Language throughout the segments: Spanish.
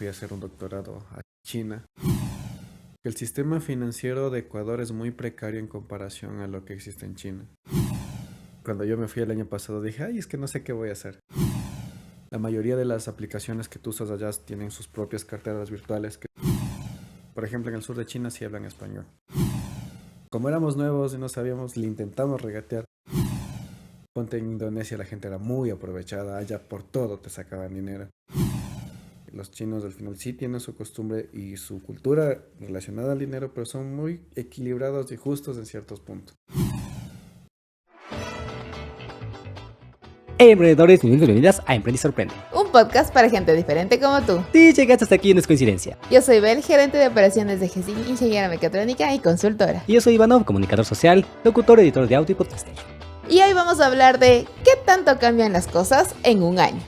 fui a hacer un doctorado a China. El sistema financiero de Ecuador es muy precario en comparación a lo que existe en China. Cuando yo me fui el año pasado dije, ay, es que no sé qué voy a hacer. La mayoría de las aplicaciones que tú usas allá tienen sus propias carteras virtuales que, por ejemplo, en el sur de China sí hablan español. Como éramos nuevos y no sabíamos, le intentamos regatear. Ponte en Indonesia, la gente era muy aprovechada, allá por todo te sacaban dinero. Los chinos al final sí tienen su costumbre y su cultura relacionada al dinero, pero son muy equilibrados y justos en ciertos puntos. Hey emprendedores, bienvenidas a Emprende y Sorprende. Un podcast para gente diferente como tú. Si llegaste hasta aquí no es coincidencia. Yo soy Bel, gerente de operaciones de GESIN, ingeniera mecatrónica y consultora. Y yo soy Ivanov, comunicador social, locutor, editor de audio y podcaster. Y hoy vamos a hablar de qué tanto cambian las cosas en un año.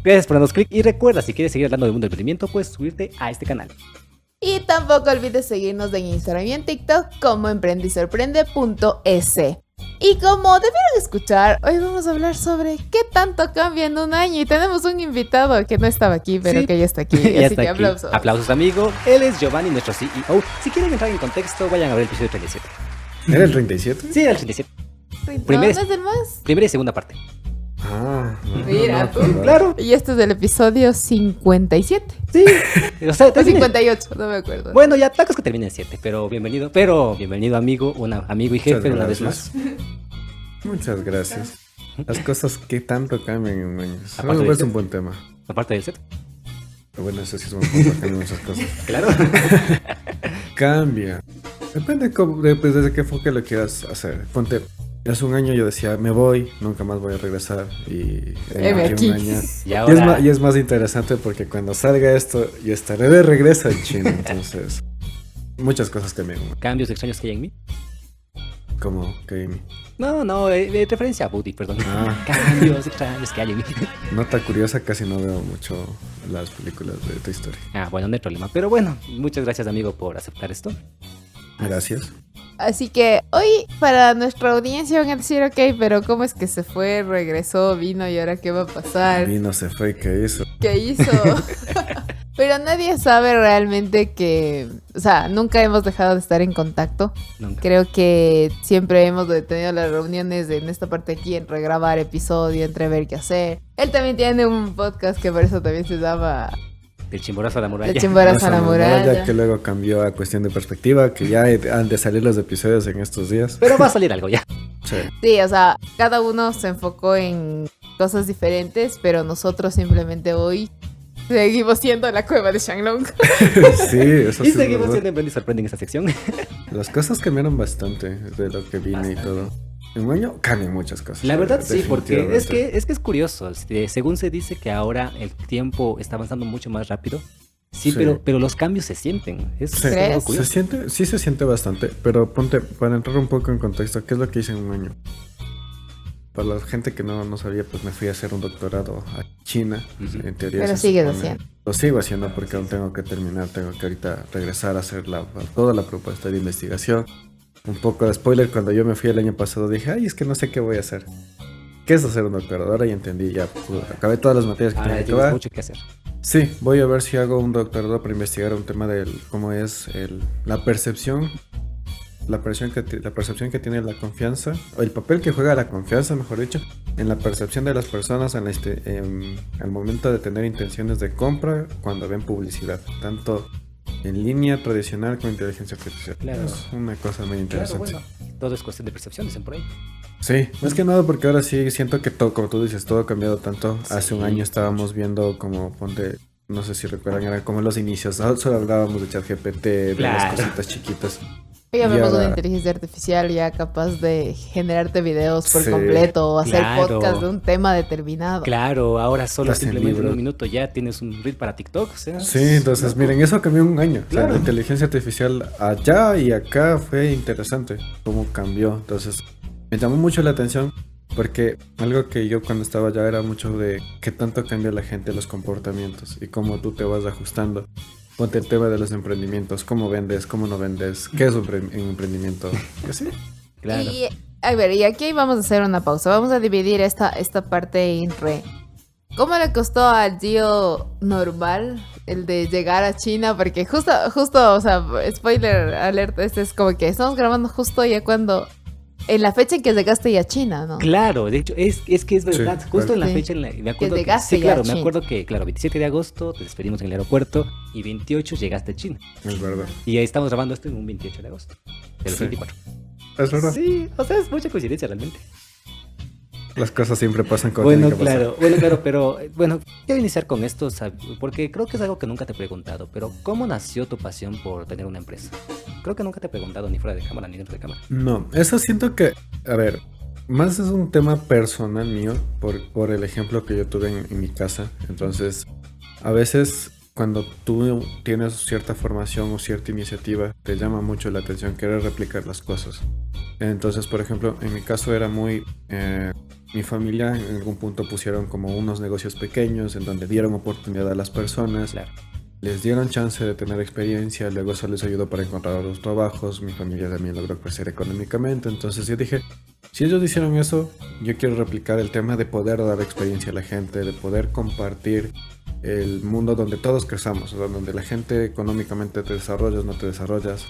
Gracias por darnos clic y recuerda, si quieres seguir hablando del mundo del emprendimiento, puedes suscribirte a este canal. Y tampoco olvides seguirnos en Instagram y en TikTok como emprendisorprende.es. Y como debieron escuchar, hoy vamos a hablar sobre qué tanto cambia en un año. Y tenemos un invitado que no estaba aquí, pero Sí. que ya está aquí. Ya Así está que aquí. aplausos. Aplausos, amigo. Él es Giovanni, nuestro CEO. Si quieren entrar en contexto, vayan a ver el episodio 37. ¿Era el 37? Sí, era el 37. No, Primera- ¿no es el más? Primera y segunda parte. Mira, tú. acordaba. Claro. Y este es el episodio 57. Sí. O sea, O termina- 58, no me acuerdo. Bueno, ya tacos que termina en 7, pero bienvenido amigo, amigo y jefe Muchas una vez gracias. más. Muchas gracias. Las cosas que tanto cambian en un año. Aparte Me de parece eso. un buen tema. Aparte del set. Bueno, eso sí es un punto, cambian muchas cosas. Claro. Cambia. Depende pues, desde qué enfoque lo quieras hacer. Ponte, hace un año yo decía, me voy, nunca más voy a regresar. Y Heme aquí aquí. un año. Y ahora... Y es más interesante porque cuando salga esto, yo estaré de regreso en China. Entonces, muchas cosas cambian. Cambios extraños que hay en mí. Como que No, referencia a Buddy, perdón. Ah. Cambios extraños que hay en mí. nota curiosa, casi no veo mucho las películas de Toy Story. Bueno, no hay problema. Pero bueno, muchas gracias, amigo, por aceptar esto. Gracias. Así que hoy para nuestra audiencia van a decir, ok, pero ¿cómo es que se fue, regresó, vino y ahora qué va a pasar? Y no se fue, ¿qué hizo? ¿Qué hizo? Pero nadie sabe realmente que, o sea, nunca hemos dejado de estar en contacto. Nunca. Creo que siempre hemos tenido las reuniones en esta parte aquí, entre grabar episodio, entre ver qué hacer. Él también tiene un podcast que por eso también se llama Del chimborazo a la muralla. El Chimborazo a la muralla. Ya que luego cambió a cuestión de perspectiva, que ya han de salir los episodios en estos días. Pero va a salir algo ya. Sí. Sí, o sea, cada uno se enfocó en cosas diferentes, pero nosotros simplemente hoy seguimos siendo la cueva de Shanglong. Sí, eso Y sí es seguimos verdad. siendo Emprende y Sorprende en esta sección. Las cosas cambiaron bastante de lo que vine y todo. En un año cambian muchas cosas. La verdad sí, porque es definitivamente. que es curioso. Según se dice que ahora el tiempo está avanzando mucho más rápido. Sí, Sí. pero los cambios se sienten. Es Sí, ¿Crees? algo se curioso. siente, sí se siente bastante, pero ponte, para entrar un poco en contexto, ¿qué es lo que hice en un año? Para la gente que no sabía, pues me fui a hacer un doctorado a China. Ujú. En teoría Pero se sigues supone- haciendo. Lo sigo haciendo porque aún tengo que terminar, tengo que ahorita regresar a hacer toda la propuesta de investigación. Un poco de spoiler, cuando yo me fui el año pasado dije, ay, es que no sé qué voy a hacer. ¿Qué es hacer un doctorado? Ahora ya entendí, ya acabé todas las materias que Ahora tenía que tienes acabar. mucho que hacer. Sí, voy a ver si hago un doctorado para investigar un tema del cómo es la percepción. La percepción que tiene la confianza, o el papel que juega la confianza, mejor dicho, en la percepción de las personas al momento de tener intenciones de compra cuando ven publicidad, tanto en línea tradicional como inteligencia artificial. Claro. Es una cosa muy Claro, interesante. bueno, todo es cuestión de percepción, dicen por ahí. Sí, más que nada porque ahora sí siento que todo, como tú dices, todo ha cambiado tanto. Hace un Sí. año estábamos viendo como, ponte, no sé si recuerdan, eran como los inicios, solo hablábamos de ChatGPT, de Claro. las cositas chiquitas. Hoy vemos ahora- una inteligencia artificial ya capaz de generarte videos por Sí, completo o hacer claro. podcast de un tema determinado. Claro, ahora solo Hasta en simplemente en libros. un minuto ya tienes un reel para TikTok. O sea, Sí, entonces miren, eso cambió en un año. O sea, Claro. la inteligencia artificial allá y acá fue interesante cómo cambió. Entonces, me llamó mucho la atención porque algo que yo cuando estaba allá era mucho de qué tanto cambia la gente, los comportamientos y cómo tú te vas ajustando. Ponte el tema de los emprendimientos, cómo vendes, cómo no vendes, qué es un emprendimiento. Y así. Claro. Y A ver, y aquí vamos a hacer una pausa. Vamos a dividir esta parte en re. ¿Cómo le costó al Gio normal el de llegar a China? Porque justo, o sea, spoiler alert, este es como que estamos grabando justo ya cuando... En la fecha en que llegaste ya a China, ¿no? Claro, de hecho, es que es verdad. Sí, justo en la Sí. fecha en la... Me acuerdo Que llegaste sí, ya a claro, me China. acuerdo que, claro, 27 de agosto te despedimos en el aeropuerto y 28 llegaste a China. Es verdad. Y ahí estamos grabando esto en un 28 de agosto del Sí. 24. Es verdad. Sí, o sea, es mucha coincidencia realmente. Las cosas siempre pasan como Bueno, tienen que pasar. claro, pero bueno, quiero iniciar con esto, porque creo que es algo que nunca te he preguntado, pero ¿cómo nació tu pasión por tener una empresa? Creo que nunca te he preguntado ni fuera de cámara ni dentro de cámara. No, eso siento que, a ver, más es un tema personal mío por el ejemplo que yo tuve en mi casa. Entonces, a veces cuando tú tienes cierta formación o cierta iniciativa, te llama mucho la atención querer replicar las cosas. Entonces, por ejemplo, en mi caso era muy... mi familia en algún punto pusieron como unos negocios pequeños en donde dieron oportunidad a las personas. Claro. Les dieron chance de tener experiencia, luego eso les ayudó para encontrar otros trabajos, mi familia también logró crecer económicamente, entonces yo dije, si ellos hicieron eso, yo quiero replicar el tema de poder dar experiencia a la gente, de poder compartir el mundo donde todos crezamos, o sea, donde la gente económicamente te desarrollas, no te desarrollas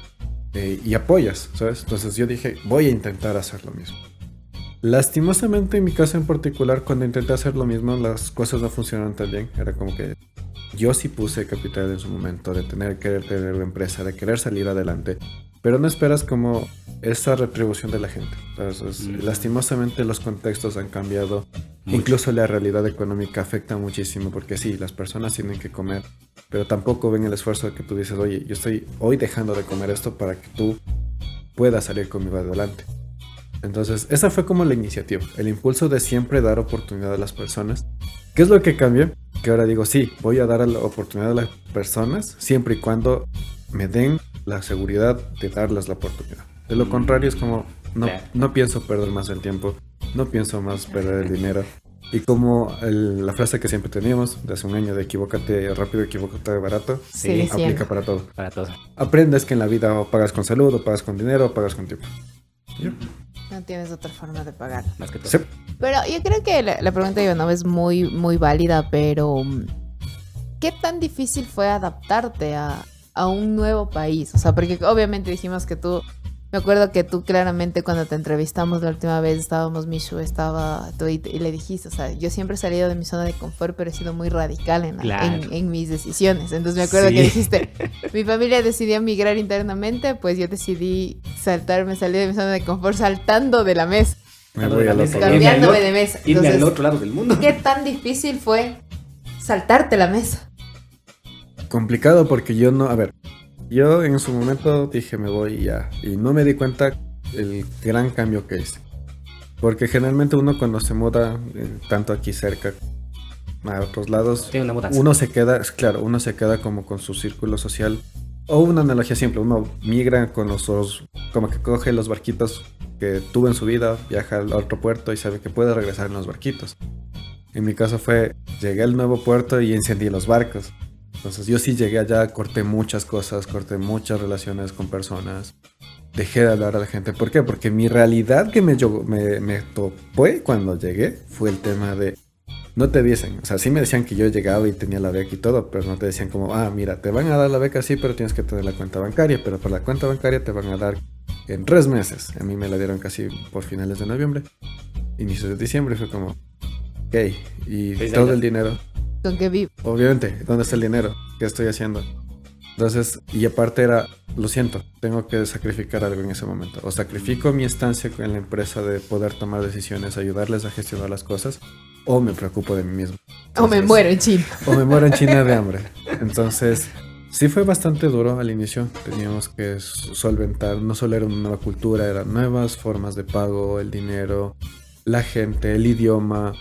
y apoyas, ¿sabes? Entonces yo dije, voy a intentar hacer lo mismo. Lastimosamente en mi caso en particular, cuando intenté hacer lo mismo, las cosas no funcionaron tan bien, era como que yo sí puse capital en su momento de querer tener una empresa, de querer salir adelante, pero no esperas como esa retribución de la gente. Entonces, lastimosamente los contextos han cambiado, Mucho. incluso la realidad económica afecta muchísimo, porque sí, las personas tienen que comer, pero tampoco ven el esfuerzo de que tú dices, oye, yo estoy hoy dejando de comer esto para que tú puedas salir conmigo adelante. Entonces, esa fue como la iniciativa, el impulso de siempre dar oportunidad a las personas. ¿Qué es lo que cambió? Que ahora digo, sí, voy a dar la oportunidad a las personas siempre y cuando me den la seguridad de darles la oportunidad. De lo contrario es como, Claro. no pienso perder más el tiempo, no pienso más perder el dinero. Y como la frase que siempre teníamos de hace un año de equivócate rápido, equivócate barato, Sí, aplica siempre. para todo. Para todos. Aprendes que en la vida o pagas con salud, o pagas con dinero, o pagas con tiempo. No tienes otra forma de pagar. Más que todo. Sí. Pero yo creo que la pregunta de Ivanov es muy válida, pero ¿qué tan difícil fue adaptarte a un nuevo país? O sea, porque obviamente dijimos que tú, me acuerdo que tú claramente cuando te entrevistamos la última vez estábamos, Mishu estaba tú y le dijiste, o sea, yo siempre he salido de mi zona de confort, pero he sido muy radical Claro. en mis decisiones. Entonces me acuerdo Sí. que dijiste, mi familia decidió migrar internamente, pues yo decidí salí de mi zona de confort saltando de la mesa, Me voy al otro lado. cambiándome de mesa. Irme Entonces, al otro lado del mundo. ¿qué tan difícil fue saltarte la mesa? Complicado porque yo no, a ver, yo en su momento dije me voy y ya, y no me di cuenta el gran cambio que hice. Porque generalmente uno cuando se muda, tanto aquí cerca, a otros lados, Tiene una mudanza. uno se queda, claro, uno se queda como con su círculo social. O una analogía simple, uno migra con como que coge los barquitos que tuvo en su vida, viaja al otro puerto y sabe que puede regresar en los barquitos. En mi caso fue, llegué al nuevo puerto y encendí los barcos. Entonces yo sí llegué allá, corté muchas cosas, corté muchas relaciones con personas, dejé de hablar a la gente. ¿Por qué? Porque mi realidad que me topé cuando llegué fue el tema de, no te dicen, o sea, sí me decían que yo llegaba y tenía la beca y todo, pero no te decían como, mira, te van a dar la beca sí, pero tienes que tener la cuenta bancaria, pero por la cuenta bancaria te van a dar en 3 meses. A mí me la dieron casi por finales de noviembre, inicios de diciembre, fue como, ok, y Feliz todo Navidad. el dinero. ¿Con qué vivo? Obviamente, ¿dónde está el dinero? ¿Qué estoy haciendo? Entonces, y aparte era, lo siento, tengo que sacrificar algo en ese momento. O sacrifico mi estancia en la empresa de poder tomar decisiones, ayudarles a gestionar las cosas, o me preocupo de mí mismo. O me Entonces, muero en China. O me muero en China de hambre. Entonces, sí fue bastante duro al inicio. Teníamos que solventar, no solo era una nueva cultura, eran nuevas formas de pago, el dinero, la gente, el idioma.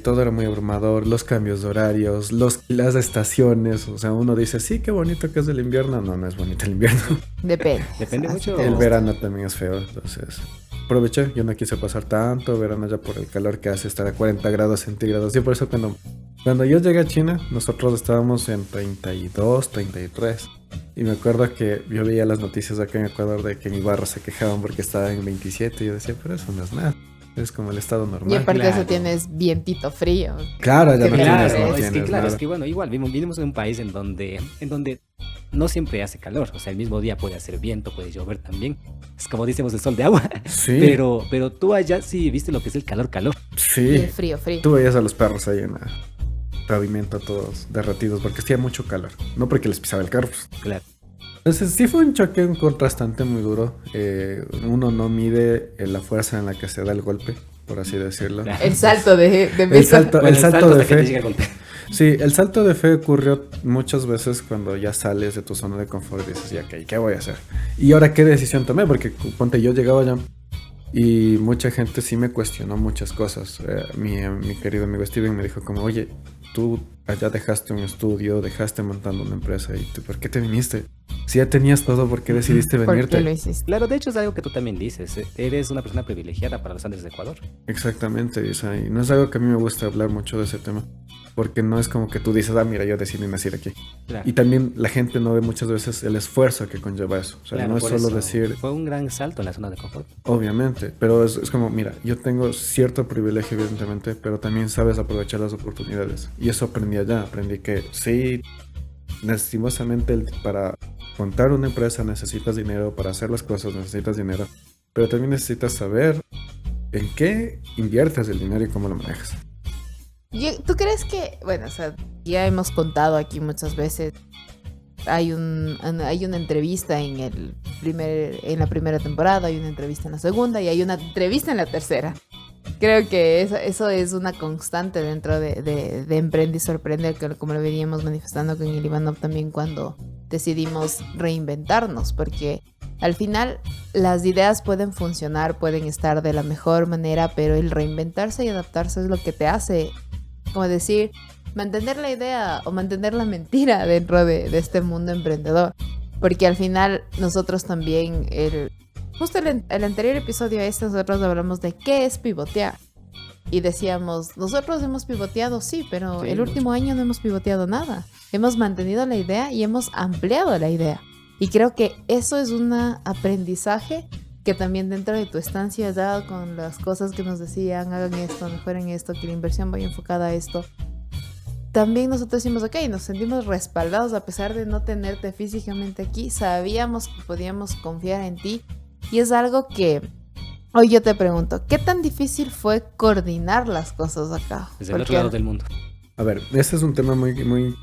Todo era muy abrumador, los cambios de horarios, las estaciones. O sea, uno dice, sí, qué bonito que es el invierno. No, no es bonito el invierno. Depende. Depende mucho. El verano también es feo. Entonces, aproveché. Yo no quise pasar tanto verano ya por el calor que hace estar a 40 grados centígrados. Y por eso cuando yo llegué a China, nosotros estábamos en 32, 33. Y me acuerdo que yo veía las noticias acá en Ecuador de que en Ibarra se quejaban porque estaba en 27. Y yo decía, pero eso no es nada. Es como el estado Y normal. aparte de eso Claro. tienes vientito frío. Claro, ya no Claro, tienes, no es tienes que claro, nada. es que bueno, igual vivimos en un país en donde no siempre hace calor, o sea, el mismo día puede hacer viento, puede llover también. Es como decimos el sol de agua. Sí, Pero tú allá sí viste lo que es el calor. Y el sí. frío. Tú veías a los perros ahí en el pavimento todos derretidos porque hacía mucho calor. No porque les pisaba el carro. Pues. Claro. Entonces sí fue un contrastante muy duro. Uno no mide la fuerza en la que se da el golpe, por así decirlo. Claro. El salto de El mesa. salto, Bueno, el salto de hasta que te llega fe. el golpe. Sí, el salto de fe ocurrió muchas veces cuando ya sales de tu zona de confort y dices, ya, ok, ¿qué voy a hacer? Y ahora, ¿qué decisión tomé? Porque, ponte, yo llegaba allá y mucha gente sí me cuestionó muchas cosas. Mi querido amigo Steven me dijo como, oye, tú allá dejaste un estudio, dejaste montando una empresa y tú, ¿por qué te viniste? Si ya tenías todo, ¿por qué decidiste ¿Por qué venirte? lo hiciste? Claro, de hecho es algo que tú también dices. Eres una persona privilegiada para los Andes de Ecuador. Exactamente, o sea, y no es algo que a mí me gusta hablar mucho de ese tema, porque no es como que tú dices, mira, yo decidí nacer aquí. Claro. Y también la gente no ve muchas veces el esfuerzo que conlleva eso. O sea, Claro, no es por solo eso decir, fue un gran salto en la zona de confort. obviamente, pero es como, mira, yo tengo cierto privilegio, evidentemente, pero también sabes aprovechar las oportunidades. Y eso aprendí allá, aprendí que sí, lastimosamente para montar una empresa necesitas dinero, para hacer las cosas necesitas dinero, pero también necesitas saber en qué inviertes el dinero y cómo lo manejas. ¿Tú crees que, bueno, o sea, ya hemos contado aquí muchas veces, hay una entrevista en la primera temporada, hay una entrevista en la segunda y hay una entrevista en la tercera? Creo que eso es una constante dentro de Emprende y Sorprende, que como lo veníamos manifestando con el Ivanov también cuando decidimos reinventarnos, porque al final las ideas pueden funcionar, pueden estar de la mejor manera, pero el reinventarse y adaptarse es lo que te hace, como decir, mantener la idea o mantener la mentira dentro de este mundo emprendedor. Porque al final nosotros también, justo el anterior episodio nosotros hablamos de qué es pivotear. Y decíamos, nosotros hemos pivoteado, sí, pero Sí, el mucho. último año no hemos pivoteado nada. Hemos mantenido la idea y hemos ampliado la idea. Y creo que eso es un aprendizaje que también dentro de tu estancia has dado con las cosas que nos decían, hagan esto, mejoren esto, que la inversión vaya enfocada a esto. También nosotros decimos, ok, nos sentimos respaldados a pesar de no tenerte físicamente aquí. Sabíamos que podíamos confiar en ti. Y es algo que hoy yo te pregunto, ¿qué tan difícil fue coordinar las cosas acá? Desde el otro Porque lado del mundo. A ver, este es un tema muy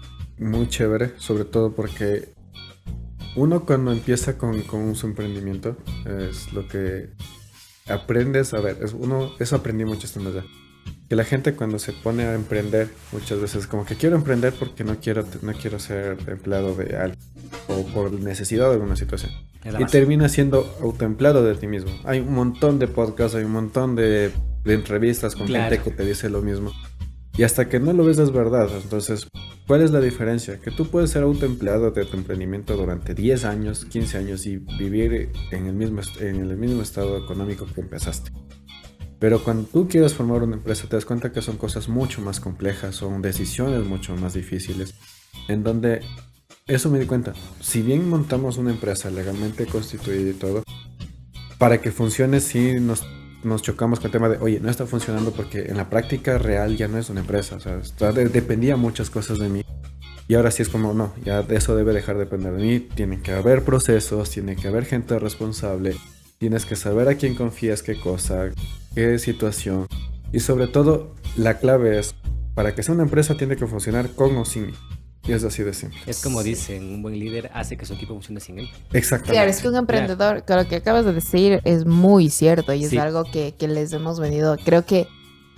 chévere, sobre todo porque uno cuando empieza con su emprendimiento es lo que aprendes, a ver, eso aprendí mucho estando allá. Que la gente cuando se pone a emprender, muchas veces como que quiero emprender porque no quiero ser empleado de alguien o por necesidad de alguna situación. Es la Y base. termina siendo autoempleado de ti mismo. Hay un montón de podcasts, hay un montón de entrevistas con Claro. gente que te dice lo mismo. Y hasta que no lo ves es verdad. Entonces, ¿cuál es la diferencia? Que tú puedes ser autoempleado de tu emprendimiento durante 10 años, 15 años y vivir en el mismo estado económico que empezaste. Pero cuando tú quieres formar una empresa te das cuenta que son cosas mucho más complejas, son decisiones mucho más difíciles, en donde eso me di cuenta. Si bien montamos una empresa legalmente constituida y todo, para que funcione sí nos chocamos con el tema de, oye, no está funcionando porque en la práctica real ya no es una empresa, o sea, dependía muchas cosas de mí. Y ahora sí es como, no, ya de eso debe dejar de depender de mí, tienen que haber procesos, tiene que haber gente responsable, tienes que saber a quién confías, qué cosa, qué situación. Y sobre todo, la clave es, para que sea una empresa tiene que funcionar con o sin mí. Y es así de simple. Es como dicen, un buen líder hace que su equipo funcione sin él. Exactamente. claro, es que un emprendedor, claro, lo que acabas de decir es muy cierto y es Sí. algo que les hemos venido, creo que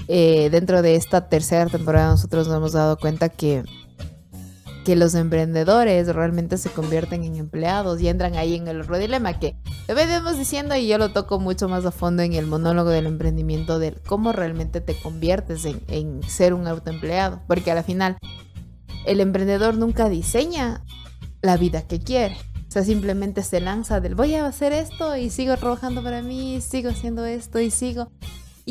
dentro de esta tercera temporada nosotros nos hemos dado cuenta que los emprendedores realmente se convierten en empleados y entran ahí en el otro dilema que lo venimos diciendo y yo lo toco mucho más a fondo en el monólogo del emprendimiento, de cómo realmente te conviertes en ser un autoempleado, porque al final el emprendedor nunca diseña la vida que quiere. O sea, simplemente se lanza del voy a hacer esto y sigo trabajando para mí, sigo haciendo esto y sigo.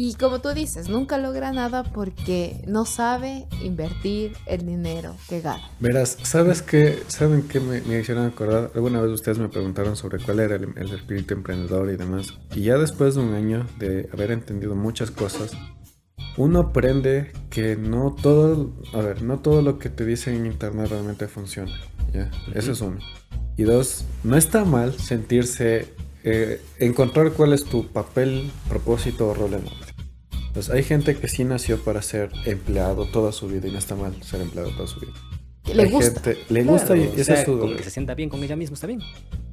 Y como tú dices, nunca logra nada porque no sabe invertir el dinero que gana. Verás, ¿saben qué me hicieron acordar? Alguna vez ustedes me preguntaron sobre cuál era el espíritu emprendedor y demás. Y ya después de un año de haber entendido muchas cosas, uno aprende que no todo lo que te dicen en internet realmente funciona. ¿Ya? Eso es uno. Y dos, no está mal sentirse, encontrar cuál es tu papel, propósito o rol en la vida. Pues hay gente que sí nació para ser empleado toda su vida y no está mal ser empleado toda su vida. Le Hay gusta. gente, le gusta y Claro, o ese es sea, su... con que se sienta bien con ella misma está bien.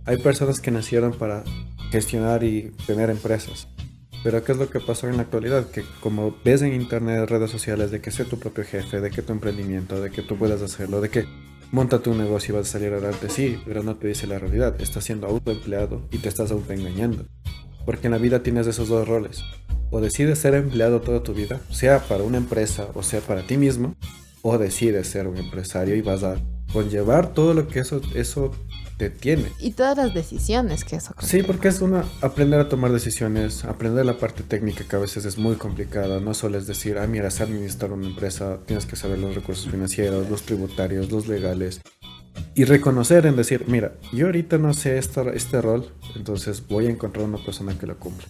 Hay personas que nacieron para gestionar y tener empresas. Pero ¿qué es lo que pasó en la actualidad? Que como ves en internet, redes sociales, de que sé tu propio jefe, de que tu emprendimiento, de que tú puedas hacerlo, de que móntate un negocio y vas a salir adelante, sí, pero no te dice la realidad. Estás siendo autoempleado y te estás autoengañando. Porque en la vida tienes esos dos roles. O decides ser empleado toda tu vida, sea para una empresa o sea para ti mismo, o decides ser un empresario y vas a conllevar todo lo que eso te tiene. Y todas las decisiones que eso Sí, conlleva. porque es aprender a tomar decisiones, aprender la parte técnica que a veces es muy complicada. No solo es decir, mira, sé administrar una empresa, tienes que saber los recursos financieros, los tributarios, los legales. Y reconocer en decir, mira, yo ahorita no sé este rol, entonces voy a encontrar una persona que lo cumpla.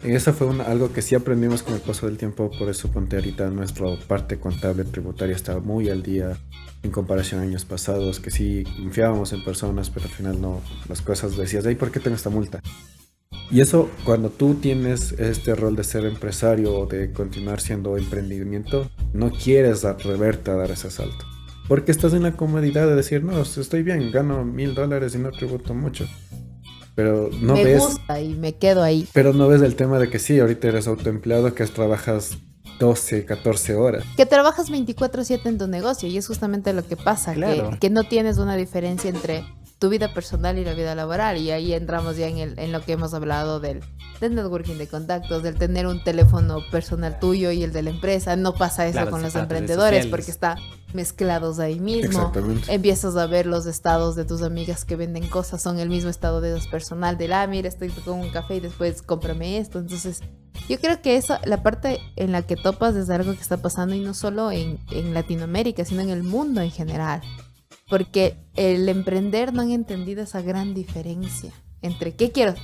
Y eso fue algo que sí aprendimos con el paso del tiempo, por eso ponte ahorita nuestra parte contable tributaria está muy al día en comparación a años pasados, que sí confiábamos en personas, pero al final no, las cosas decías, ¿y por qué tengo esta multa? Y eso, cuando tú tienes este rol de ser empresario o de continuar siendo emprendimiento, no quieres atreverte a dar ese salto. Porque estás en la comodidad de decir, no, estoy bien, gano $1,000 y no tributo mucho. Pero no Me ves, gusta y me quedo ahí. pero no ves el tema de que sí, ahorita eres autoempleado, que trabajas 12, 14 horas. Que trabajas 24/7 en tu negocio y es justamente lo que pasa, Claro. que no tienes una diferencia entre tu vida personal y la vida laboral, y ahí entramos ya en lo que hemos hablado del networking de contactos, del tener un teléfono personal tuyo y el de la empresa. No pasa eso Claro, con los las redes emprendedores sociales. porque está mezclados ahí mismo. Exactamente. Empiezas a ver los estados de tus amigas que venden cosas, son el mismo estado de ellos personal, del mira, estoy con un café y después cómprame esto. Entonces yo creo que eso, la parte en la que topas es algo que está pasando, y no solo en Latinoamérica, sino en el mundo en general. Porque el emprender no han entendido esa gran diferencia entre ¿qué quiero?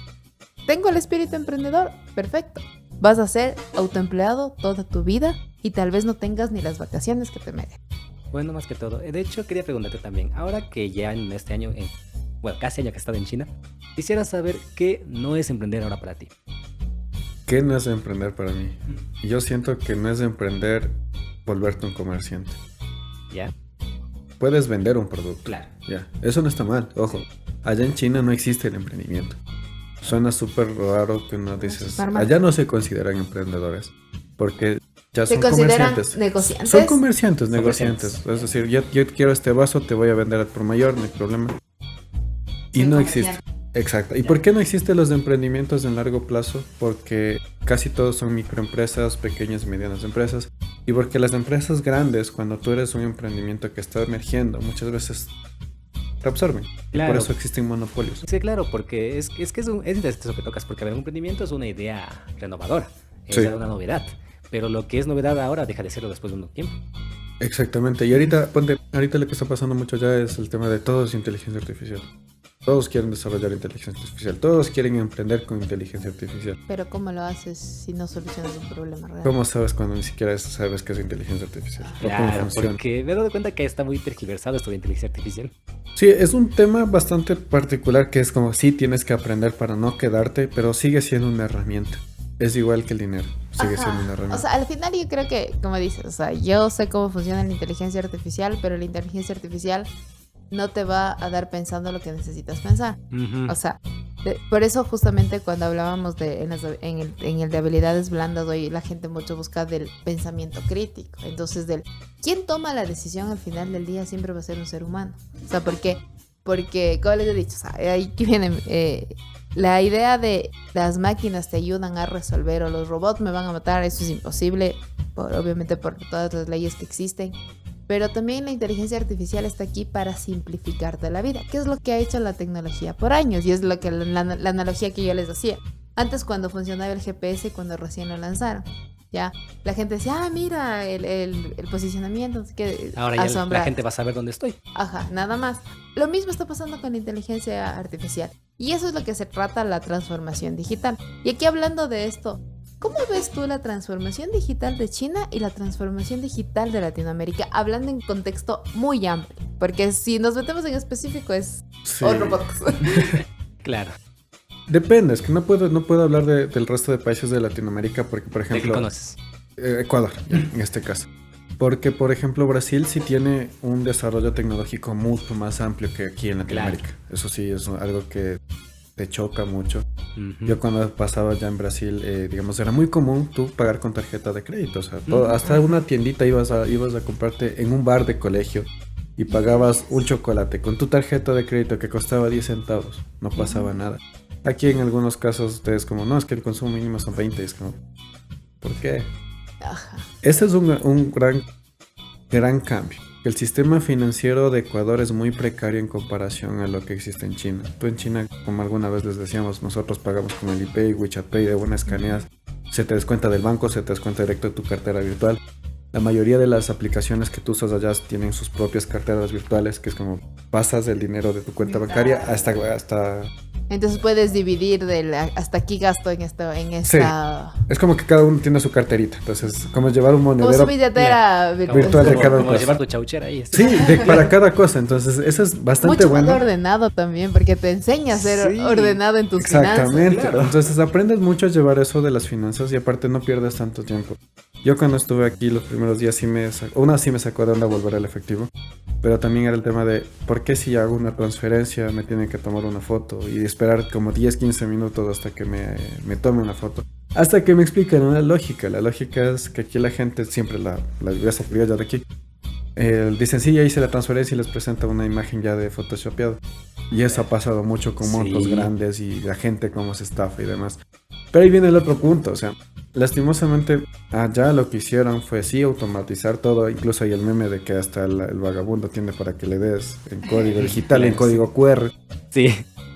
Tengo el espíritu emprendedor, perfecto. Vas a ser autoempleado toda tu vida y tal vez no tengas ni las vacaciones que te merecen. Bueno, más que todo. De hecho, quería preguntarte también, ahora que ya en este año, bueno, casi año que he estado en China, quisiera saber qué no es emprender ahora para ti. ¿Qué no es emprender para mí? Yo siento que no es emprender volverte un comerciante. ¿Ya? Puedes vender un producto. Claro. Ya, eso no está mal, ojo. Allá en China no existe el emprendimiento. Suena súper raro que uno dices, súper mal. allá no se consideran emprendedores, porque ya ¿Se son consideran comerciantes. negociantes? Son comerciantes, Son negociantes. Es decir, yo quiero este vaso, te voy a vender al por mayor, no hay problema. Y Soy no comerciante. existe. Exacto. ¿Y por qué no existen los emprendimientos en largo plazo? Porque casi todos son microempresas, pequeñas y medianas empresas. Y porque las empresas grandes, cuando tú eres un emprendimiento que está emergiendo, muchas veces te absorben. Y Claro. por eso existen monopolios. Sí, claro, porque es interesante eso que tocas, porque a ver, un emprendimiento es una idea renovadora, es Sí. una novedad, pero lo que es novedad ahora deja de serlo después de un tiempo. Exactamente. Y ahorita lo que está pasando mucho ya es el tema de todo es inteligencia artificial. Todos quieren desarrollar inteligencia artificial. Todos quieren emprender con inteligencia artificial. Pero ¿cómo lo haces si no solucionas un problema real? ¿Cómo sabes cuando ni siquiera sabes qué es inteligencia artificial? O cómo Claro, funciona. porque me he dado cuenta que está muy tergiversado esto de inteligencia artificial. Sí, es un tema bastante particular que es como sí tienes que aprender para no quedarte, pero sigue siendo una herramienta. Es igual que el dinero, sigue Ajá. siendo una O herramienta. sea, al final yo creo que, como dices, o sea, yo sé cómo funciona la inteligencia artificial, pero la inteligencia artificial no te va a dar pensando lo que necesitas pensar. Ujú. O sea, por eso justamente cuando hablábamos en el de habilidades blandas, hoy la gente mucho busca del pensamiento crítico. Entonces, ¿quién toma la decisión al final del día? Siempre va a ser un ser humano. O sea, porque como les he dicho, o sea, ahí que viene la idea de las máquinas te ayudan a resolver o los robots me van a matar, eso es imposible, obviamente por todas las leyes que existen. Pero también la inteligencia artificial está aquí para simplificarte la vida, que es lo que ha hecho la tecnología por años, y es lo que la analogía que yo les hacía. Antes cuando funcionaba el GPS, cuando recién lo lanzaron, ya, la gente decía, mira, el posicionamiento, que Ahora ya la gente va a saber dónde estoy. Ajá, nada más. Lo mismo está pasando con la inteligencia artificial. Y eso es lo que se trata la transformación digital. Y aquí hablando de esto, ¿cómo ves tú la transformación digital de China y la transformación digital de Latinoamérica? Hablando en contexto muy amplio. Porque si nos metemos en específico es otro podcast. Claro. Depende, es que no puedo hablar del resto de países de Latinoamérica porque, por ¿De qué ejemplo, conoces? Ecuador, en este caso. Porque, por ejemplo, Brasil sí tiene un desarrollo tecnológico mucho más amplio que aquí en Latinoamérica. Claro. Eso sí es algo que te choca mucho. Ujú. Yo cuando pasaba ya en Brasil, digamos, era muy común tú pagar con tarjeta de crédito. O sea, hasta una tiendita ibas a comprarte en un bar de colegio y pagabas un chocolate con tu tarjeta de crédito que costaba 10 centavos. No pasaba nada. Aquí en algunos casos ustedes como, no, es que el consumo mínimo son 20. Es como, ¿por qué? Ajá. Ese es un gran cambio. El sistema financiero de Ecuador es muy precario en comparación a lo que existe en China. Tú en China, como alguna vez les decíamos, nosotros pagamos con el iPay, WeChat Pay, de buenas escaneas, se te descuenta del banco, se te descuenta directo de tu cartera virtual. La mayoría de las aplicaciones que tú usas allá tienen sus propias carteras virtuales, que es como pasas el dinero de tu cuenta bancaria hasta Entonces puedes dividir hasta aquí gasto en esta. Sí. Es como que cada uno tiene su carterita. Entonces, como llevar un Como monedero su billetera virtual de cada como cosa. llevar tu chauchera ahí. Sí, para cada cosa. Entonces, eso es bastante mucho bueno. más ordenado también, porque te enseña a ser Sí, ordenado en tus finanzas. Exactamente. Claro. Entonces, aprendes mucho a llevar eso de las finanzas y aparte no pierdes tanto tiempo. Yo cuando estuve aquí los primeros días sí me sacó de onda volver al efectivo. Pero también era el tema de por qué si hago una transferencia me tienen que tomar una foto y esperar como 10-15 minutos hasta que me tome una foto. Hasta que me explican una lógica. La lógica es que aquí la gente siempre la diversa criolla de aquí. Dicen, sí, ya hice la transferencia y les presenta una imagen ya de photoshopeado. Y eso ha pasado mucho con montos Sí. grandes y la gente cómo se estafa y demás. Pero ahí viene el otro punto, o sea, lastimosamente allá lo que hicieron fue sí automatizar todo, incluso hay el meme de que hasta el vagabundo tiene para que le des en código digital, en código QR, Sí,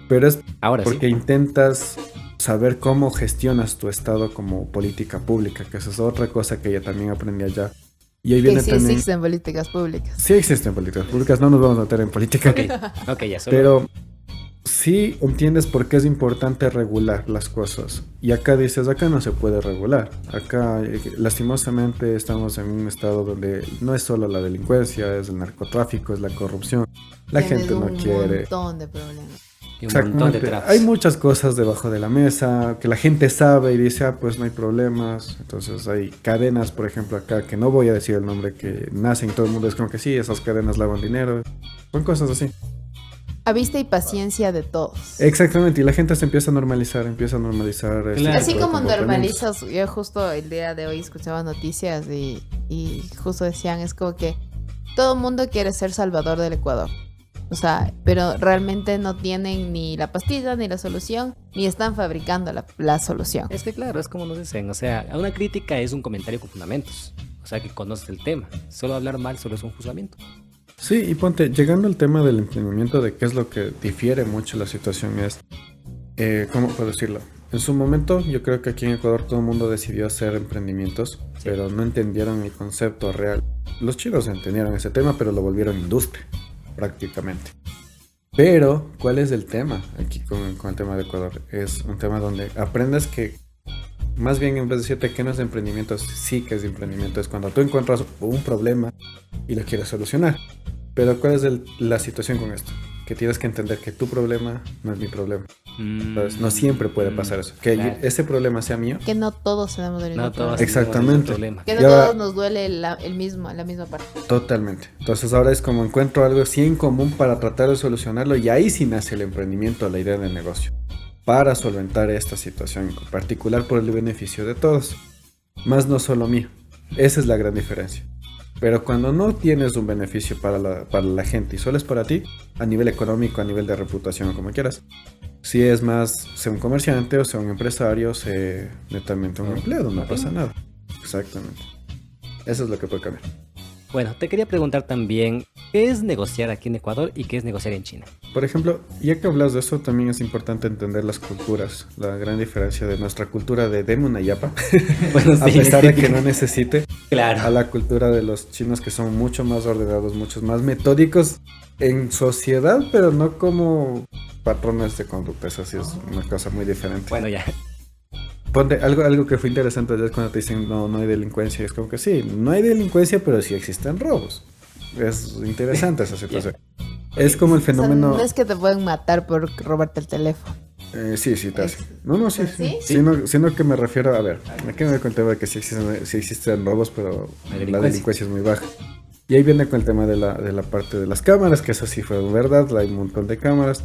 pero es ahora porque sí. intentas saber cómo gestionas tu estado como política pública, que esa es otra cosa que yo también aprendí allá. Y ahí Que viene sí también... existen políticas públicas. Sí existen políticas públicas, no nos vamos a meter en política. Ok, ya solo. Pero sí entiendes por qué es importante regular las cosas. Y acá dices, acá no se puede regular. Acá, lastimosamente, estamos en un estado donde no es solo la delincuencia, es el narcotráfico, es la corrupción. La Tienes gente no un quiere. montón de problemas. Y un montón de Exactamente. trapos. Hay muchas cosas debajo de la mesa que la gente sabe y dice, pues no hay problemas. Entonces hay cadenas, por ejemplo, acá, que no voy a decir el nombre, que nacen y todo el mundo es como que sí, esas cadenas lavan dinero. Son cosas así. A vista y paciencia de todos. Exactamente, y la gente se empieza a normalizar este Claro. tipo Así de como comportamientos. normalizas, yo justo el día de hoy escuchaba noticias y justo decían, es como que todo el mundo quiere ser salvador del Ecuador. O sea, pero realmente no tienen ni la pastilla, ni la solución, ni están fabricando la solución. Es que claro, es como nos dicen, o sea, una crítica es un comentario con fundamentos, o sea, que conoces el tema. Solo hablar mal solo es un juzgamiento. Sí, y ponte, llegando al tema del emprendimiento, de qué es lo que difiere mucho la situación es, ¿cómo puedo decirlo? En su momento, yo creo que aquí en Ecuador todo el mundo decidió hacer emprendimientos, pero no entendieron el concepto real. Los chinos entendieron ese tema, pero lo volvieron industria, prácticamente. Pero, ¿cuál es el tema aquí con el tema de Ecuador? Es un tema donde aprendes que, más bien en vez de decirte que no es de emprendimiento, sí que es de emprendimiento. Es cuando tú encuentras un problema y lo quieres solucionar. Pero ¿cuál es la situación con esto? Que tienes que entender que tu problema no es mi problema. Entonces, no siempre puede pasar eso. Que Claro. ese problema sea mío. Que no todos tenemos el mismo No todos problema. Exactamente. tenemos el problema. Que no Y ahora- todos nos duele la misma parte. Totalmente. Entonces ahora es como encuentro algo sí en común para tratar de solucionarlo y ahí sí nace el emprendimiento, la idea del negocio. Para solventar esta situación en particular por el beneficio de todos. Más no solo mío. Esa es la gran diferencia. Pero cuando no tienes un beneficio para la gente y solo es para ti, a nivel económico, a nivel de reputación o como quieras, si es más, sea un comerciante o sea un empresario, sea netamente un empleado, no pasa nada. Exactamente. Eso es lo que puede cambiar. Bueno, te quería preguntar también, ¿qué es negociar aquí en Ecuador y qué es negociar en China? Por ejemplo, ya que hablas de eso, también es importante entender las culturas, la gran diferencia de nuestra cultura de deme una yapa, Bueno, a pesar de que no necesite, a Claro. la cultura de los chinos que son mucho más ordenados, muchos más metódicos en sociedad, pero no como patrones de conducta, eso sí es una cosa muy diferente. Bueno, ya. Ponte algo que fue interesante es cuando te dicen no hay delincuencia, es como que sí, no hay delincuencia, pero sí existen robos. Es interesante esa situación. Es como el O sea, fenómeno... no es que te pueden matar por robarte el teléfono. Sí, te hace. No, sí, ¿Sí? sí. Sino que me refiero, a ver, aquí me doy cuenta de que sí existen robos, pero la delincuencia es muy baja. Y ahí viene con el tema de la parte de las cámaras, que eso sí fue verdad, hay un montón de cámaras.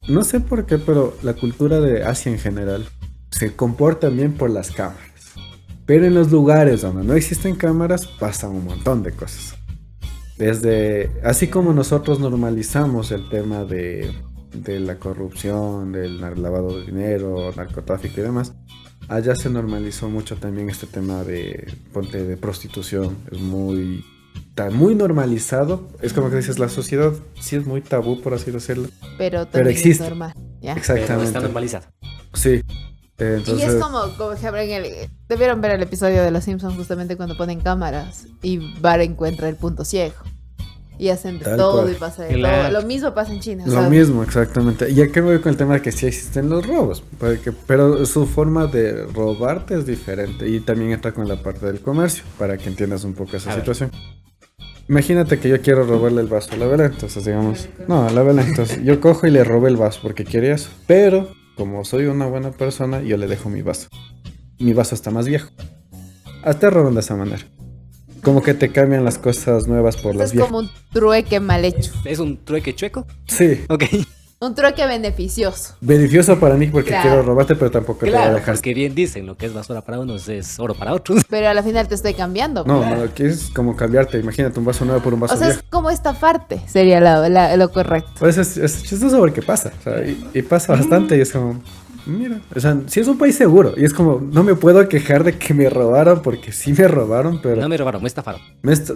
No sé por qué, pero la cultura de Asia en general se comporta bien por las cámaras. Pero en los lugares donde no existen cámaras pasan un montón de cosas. Así como nosotros normalizamos el tema de la corrupción, del lavado de dinero, narcotráfico y demás, allá se normalizó mucho también este tema de prostitución. Está muy normalizado. Es como que dices, la sociedad sí es muy tabú, por así decirlo. Pero también existe. es normal. ¿Ya? Pero Exactamente. está normalizado. Sí. Y Entonces, es como ejemplo, debieron ver el episodio de Los Simpsons justamente cuando ponen cámaras y Bart encuentra el punto ciego. Y hacen de Tal todo cual. y pasa de Claro. todo. Lo mismo pasa en China. o lo sea, mismo, exactamente. Y aquí voy con el tema de que sí existen los robos, pero su forma de robarte es diferente. Y también entra con la parte del comercio, para que entiendas un poco esa A ver. situación. Imagínate que yo quiero robarle el vaso a la vela, entonces digamos, no, a la vela, entonces yo cojo y le robo el vaso porque quería eso. Pero, como soy una buena persona, yo le dejo mi vaso. Mi vaso está más viejo. Hasta roban de esa manera. Como que te cambian las cosas nuevas por esto las es viejas. como un trueque mal hecho. ¿Es un trueque chueco? Sí, Ok. Un trueque beneficioso. beneficioso para mí porque Claro. quiero robarte, pero tampoco te voy a Claro, dejar. porque bien dicen, lo que es basura para unos es oro para otros. Pero a la final te estoy cambiando. No, aquí es como cambiarte. Imagínate un vaso nuevo por un vaso o sea, viejo. es como estafarte, sería lo correcto. Pues es chistoso porque pasa. O sea, y pasa bastante y es como, mira. O sea, sí es un país seguro. Y es como, no me puedo quejar de que me robaron porque sí me robaron, pero... No me robaron, me estafaron.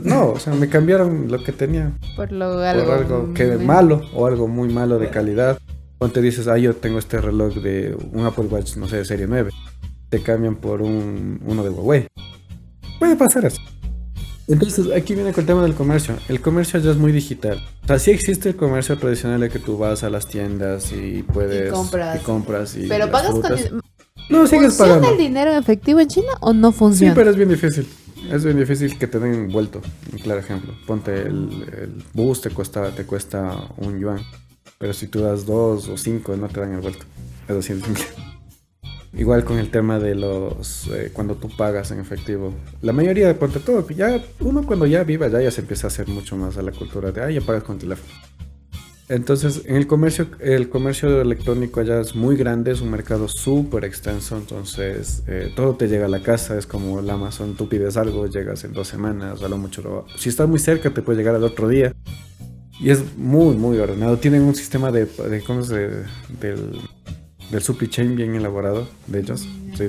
No, o sea, me cambiaron lo que tenía Por por algo que mm, malo o algo muy malo de calidad. Cuando te dices, yo tengo este reloj de un Apple Watch, no sé, de serie 9, te cambian por uno de Huawei. Puede pasar eso. Entonces, aquí viene con el tema del comercio. El comercio ya es muy digital. O sea, sí existe el comercio tradicional de que tú vas a las tiendas y puedes... Y compras. y Pero las pagas con... frutas. No, sigues ¿Funciona pagando. el dinero en efectivo en China o no Sí, funciona? pero es bien difícil. Es bien difícil que te den envuelto. Un claro ejemplo. Ponte el bus te cuesta $1. Pero si tú das 2 o 5 no te dan el vuelto. Es así de simple. Igual con el tema de cuando tú pagas en efectivo. La mayoría de ponte todo, ya uno cuando ya vive allá ya se empieza a hacer mucho más a la cultura de ya pagas con teléfono. Entonces, en el comercio electrónico allá es muy grande, es un mercado súper extenso, entonces todo te llega a la casa, es como el Amazon, tú pides algo, llegas en 2 semanas, a lo mucho. Si estás muy cerca te puede llegar al otro día. Y es muy, muy ordenado. Tienen un sistema ¿cómo del supply chain bien elaborado de ellos. Sí,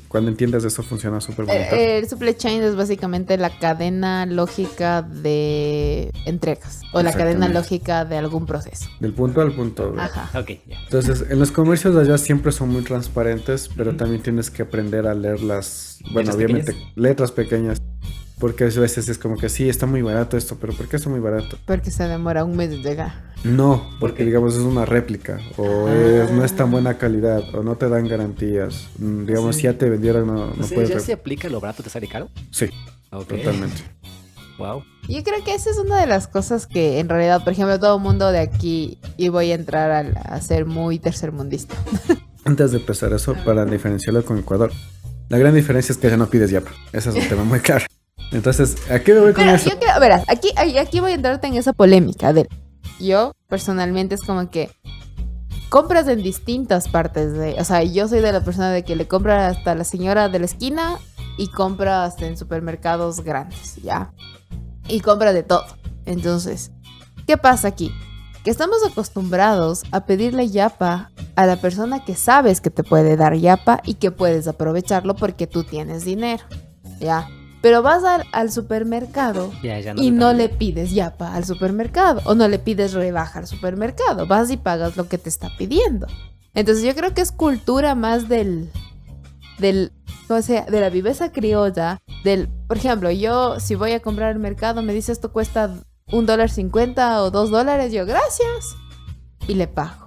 cuando entiendes eso funciona súper bonito. El supply chain es básicamente la cadena lógica de entregas o la cadena Exactamente. lógica de algún proceso. Del punto al punto. Ajá. Ok, ya. Entonces, en los comercios de allá siempre son muy transparentes, pero también tienes que aprender a leer ¿Letras obviamente, pequeñas? letras pequeñas. Porque a veces es como que sí, está muy barato esto, pero ¿por qué está muy barato? Porque se demora un mes en llegar. No, porque digamos es una réplica, o no es tan buena calidad, o no te dan garantías. Digamos, si ya te vendieron, no O sea, puedes... ¿ya se aplica lo barato te sale caro? Sí, Ok. totalmente. Wow. Yo creo que esa es una de las cosas que en realidad, por ejemplo, todo el mundo de aquí, y voy a entrar a ser muy tercermundista. Antes de empezar eso, para diferenciarlo con Ecuador, la gran diferencia es que ya no pides yapa. Ese es un tema muy claro. Entonces, ¿a qué me voy con Pero eso? yo creo, verás, aquí voy a entrarte en esa polémica. Yo personalmente es como que compras en distintas partes o sea, yo soy de la persona de que le compra hasta la señora de la esquina y compra hasta en supermercados grandes, ¿ya? Y compra de todo. Entonces, ¿qué pasa aquí? Que estamos acostumbrados a pedirle yapa a la persona que sabes que te puede dar yapa y que puedes aprovecharlo porque tú tienes dinero, ¿ya? Pero vas al supermercado Ya y te no cambia. le pides yapa al supermercado o no le pides rebaja al supermercado. Vas y pagas lo que te está pidiendo. Entonces yo creo que es cultura más o sea, de la viveza criolla, por ejemplo, yo si voy a comprar al mercado me dice esto cuesta $1.50 o $2, yo gracias y le pago.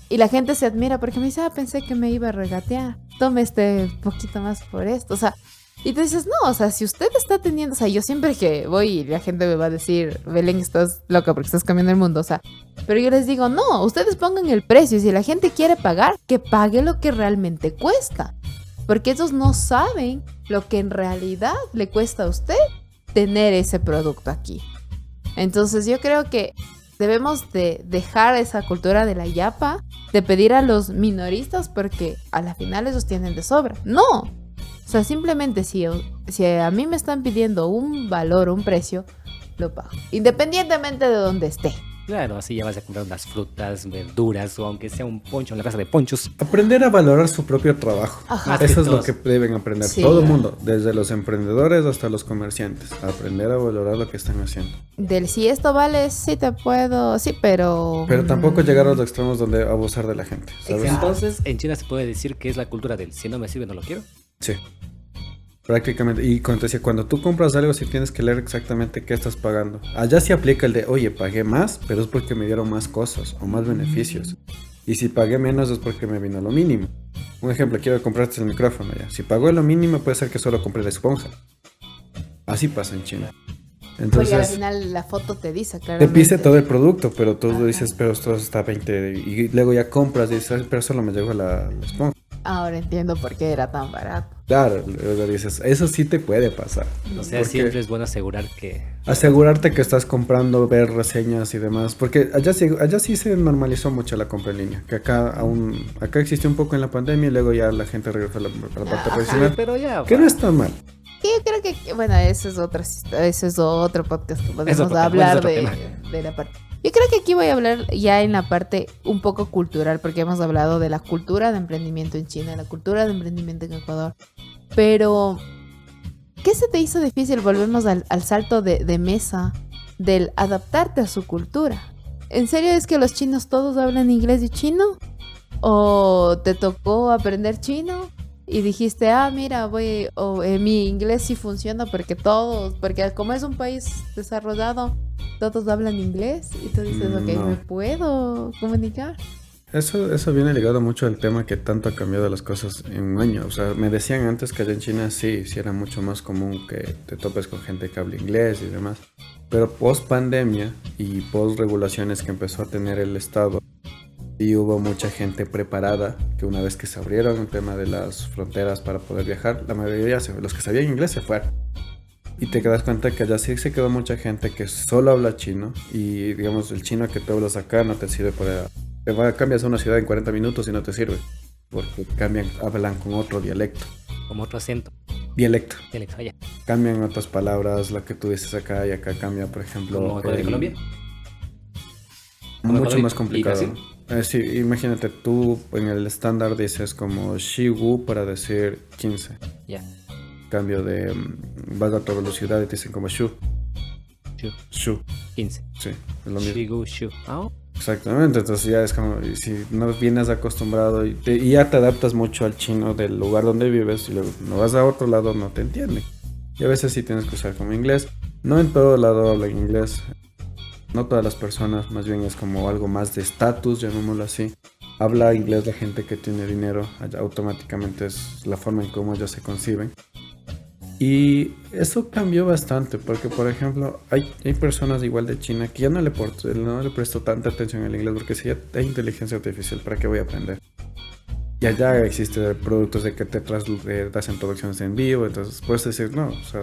Y la gente se admira porque me dice, pensé que me iba a regatear, tome este poquito más por esto, o sea, y tú dices, no, o sea, si usted está teniendo, o sea, yo siempre que voy la gente me va a decir, Belén, estás loca porque estás cambiando el mundo, o sea, pero yo les digo, no, ustedes pongan el precio y si la gente quiere pagar, que pague lo que realmente cuesta. Porque ellos no saben lo que en realidad le cuesta a usted tener ese producto aquí. Entonces yo creo que debemos de dejar esa cultura de la yapa, de pedir a los minoristas porque a la final ellos tienen de sobra. No. O sea, simplemente si a mí me están pidiendo un valor, un precio, lo pago. Independientemente de donde esté. Claro, así ya vas a comprar unas frutas, verduras o aunque sea un poncho en la casa de ponchos. Aprender a valorar su propio trabajo. Ajá. Más que Eso es lo todos. que deben aprender Sí. todo el mundo, desde los emprendedores hasta los comerciantes. Aprender a valorar lo que están haciendo. Del si esto vale, sí te puedo, sí, pero... Pero tampoco llegar a los extremos donde abusar de la gente, ¿sabes? Exacto. Entonces, en China se puede decir que es la cultura del si no me sirve, no lo quiero. Sí. Prácticamente. Y como te decía, cuando tú compras algo, sí tienes que leer exactamente qué estás pagando. Allá sí aplica el de, oye, pagué más, pero es porque me dieron más cosas o más beneficios. Y si pagué menos es porque me vino lo mínimo. Un ejemplo, quiero comprarte el micrófono ya. Si pagó lo mínimo, puede ser que solo compré la esponja. Así pasa en China. Porque al Entonces, final la foto te dice, te claramente. pise todo el producto, pero tú Ajá. dices, pero esto está 20. Y luego ya compras y dices, pero solo me llegó la esponja. Ahora entiendo por qué era tan barato. Claro, luego dices, eso sí te puede pasar. O sea, Porque siempre es bueno asegurar que... asegurarte que estás comprando, ver reseñas y demás, porque allá sí se normalizó mucho la compra en línea, que acá existió un poco en la pandemia y luego ya la gente regresó a la parte Ajá. tradicional, Pero ya... que no está mal. Y yo creo que, bueno, eso es otro podcast que podemos otro tema, hablar es otro de, tema. de la parte. Yo creo que aquí voy a hablar ya en la parte un poco cultural, porque hemos hablado de la cultura de emprendimiento en China, de la cultura de emprendimiento en Ecuador. Pero, ¿qué se te hizo difícil? Volvemos al salto de mesa del adaptarte a su cultura. ¿En serio es que los chinos todos hablan inglés y chino? ¿O te tocó aprender chino? Y dijiste, mira, mi inglés sí funciona porque como es un país desarrollado, todos hablan inglés. Y tú dices, ok, No. ¿me puedo comunicar? Eso viene ligado mucho al tema que tanto ha cambiado las cosas en un año. O sea, me decían antes que allá en China sí era mucho más común que te topes con gente que habla inglés y demás. Pero post pandemia y post regulaciones que empezó a tener el Estado, y hubo mucha gente preparada que una vez que se abrieron el tema de las fronteras para poder viajar, la mayoría, los que sabían inglés se fueron. Y te das cuenta que allá sí se quedó mucha gente que solo habla chino y digamos el chino que tú hablas acá no te sirve para... Cambias a una ciudad en 40 minutos y no te sirve porque hablan con otro dialecto. Como otro acento. Dialecto. Dialecto, ya. Cambian otras palabras, lo que tú dices acá y acá cambia, por ejemplo... Como Ecuador y el- Colombia. Como Mucho Ecuador más y complicado. Brasil. Sí, imagínate, tú en el estándar dices como Shiwu para decir 15. Ya. Cambio de vas a otra velocidad y te dicen como Shu. Shu. Shu, 15. sí, es lo mismo. Shigu, shu. Exactamente, entonces ya es como, y si no vienes acostumbrado y ya te adaptas mucho al chino del lugar donde vives y luego no vas a otro lado no te entienden. Y a veces sí tienes que usar como inglés. No en todo lado hablan inglés. No todas las personas, más bien es como algo más de estatus, llamémoslo así. Habla inglés la gente que tiene dinero, allá automáticamente es la forma en cómo ellos se conciben. Y eso cambió bastante, porque por ejemplo, hay personas igual de China que ya no le presto tanta atención al inglés, porque si ya hay inteligencia artificial, ¿para qué voy a aprender? Y allá existen productos de que das introducciones en vivo, entonces puedes decir, no, o sea,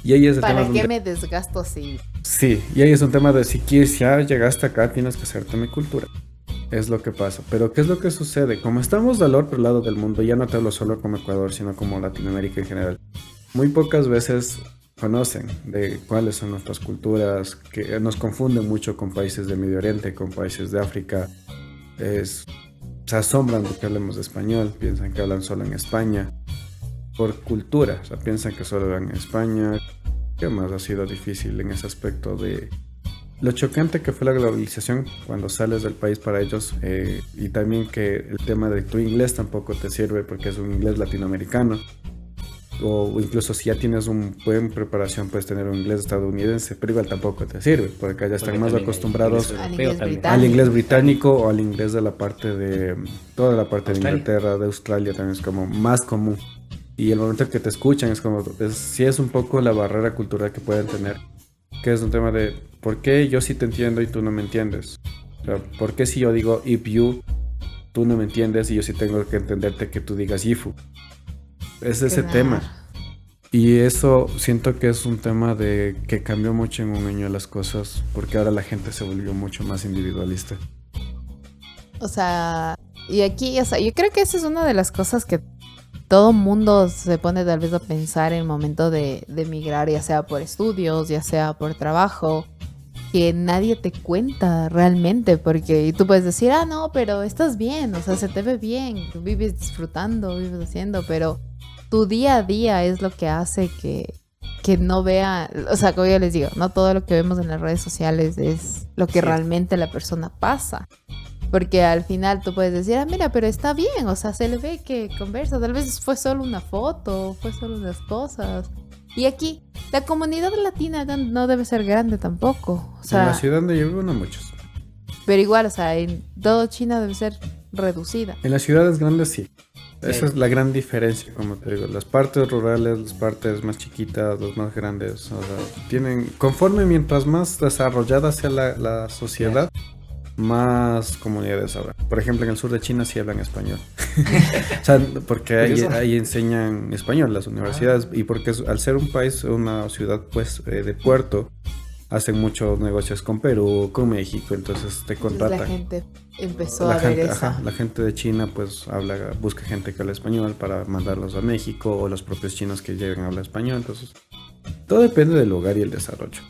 y ahí es el tema ¿Para qué donde... me desgasto si Sí, y ahí es un tema de si quieres, ya llegaste acá, tienes que hacerte mi cultura. Es lo que pasa. Pero ¿qué es lo que sucede? Como estamos del otro lado del mundo, ya no te hablo solo como Ecuador, sino como Latinoamérica en general. Muy pocas veces conocen de cuáles son nuestras culturas, que nos confunden mucho con países de Medio Oriente, con países de África. Se asombran de que hablemos español, piensan que hablan solo en España. por cultura. O sea, piensan que solo van en España. ¿Qué más ha sido difícil en ese aspecto de lo chocante que fue la globalización cuando sales del país para ellos? Y también que el tema de tu inglés tampoco te sirve porque es un inglés latinoamericano. O incluso si ya tienes una buena preparación, puedes tener un inglés estadounidense, pero igual tampoco te sirve, porque allá están Porque más también hay acostumbrados inglés Al europeo inglés también. británico. al inglés británico o al inglés de la parte de toda la parte Australia. de Inglaterra, de Australia también es como más común. Y el momento que te escuchan es como, sí es un poco la barrera cultural que pueden tener, que es un tema de ¿por qué yo sí te entiendo y tú no me entiendes? O sea, ¿por qué si yo digo if you, tú no me entiendes y yo sí tengo que entenderte que tú digas ifu? Es ese Claro. tema. Y eso siento que es un tema de que cambió mucho en un año las cosas, porque ahora la gente se volvió mucho más individualista. O sea, y aquí, o sea, yo creo que esa es una de las cosas que todo mundo se pone tal vez a pensar en el momento de emigrar, ya sea por estudios, ya sea por trabajo, que nadie te cuenta realmente, porque tú puedes decir, ah, no, pero estás bien, o sea, se te ve bien, vives disfrutando, vives haciendo, pero tu día a día es lo que hace que no vea, o sea, como yo les digo, no todo lo que vemos en las redes sociales es lo que Sí. realmente la persona pasa. Porque al final tú puedes decir, ah, mira, pero está bien, o sea, se le ve que conversa, tal vez fue solo una foto, fue solo unas cosas. Y aquí, la comunidad latina no debe ser grande tampoco, o En sea, la ciudad donde yo vivo no muchos. pero igual, o sea, en todo China debe ser reducida. En las ciudades grandes sí. Sí. Esa es la gran diferencia, como te digo. Las partes rurales, las partes más chiquitas, las más grandes, o sea, tienen, conforme mientras más desarrollada sea la sociedad, más comunidades habrá. Por ejemplo, en el sur de China sí hablan español. O sea, porque Curioso. ahí enseñan español las universidades y porque al ser un país, una ciudad pues de puerto, hacen muchos negocios con Perú, con México, entonces te Entonces contratan. la gente empezó La a ver gente, esa. ajá, la gente de China pues busca gente que habla español para mandarlos a México o los propios chinos que lleguen a hablar español, entonces todo depende del lugar y el desarrollo.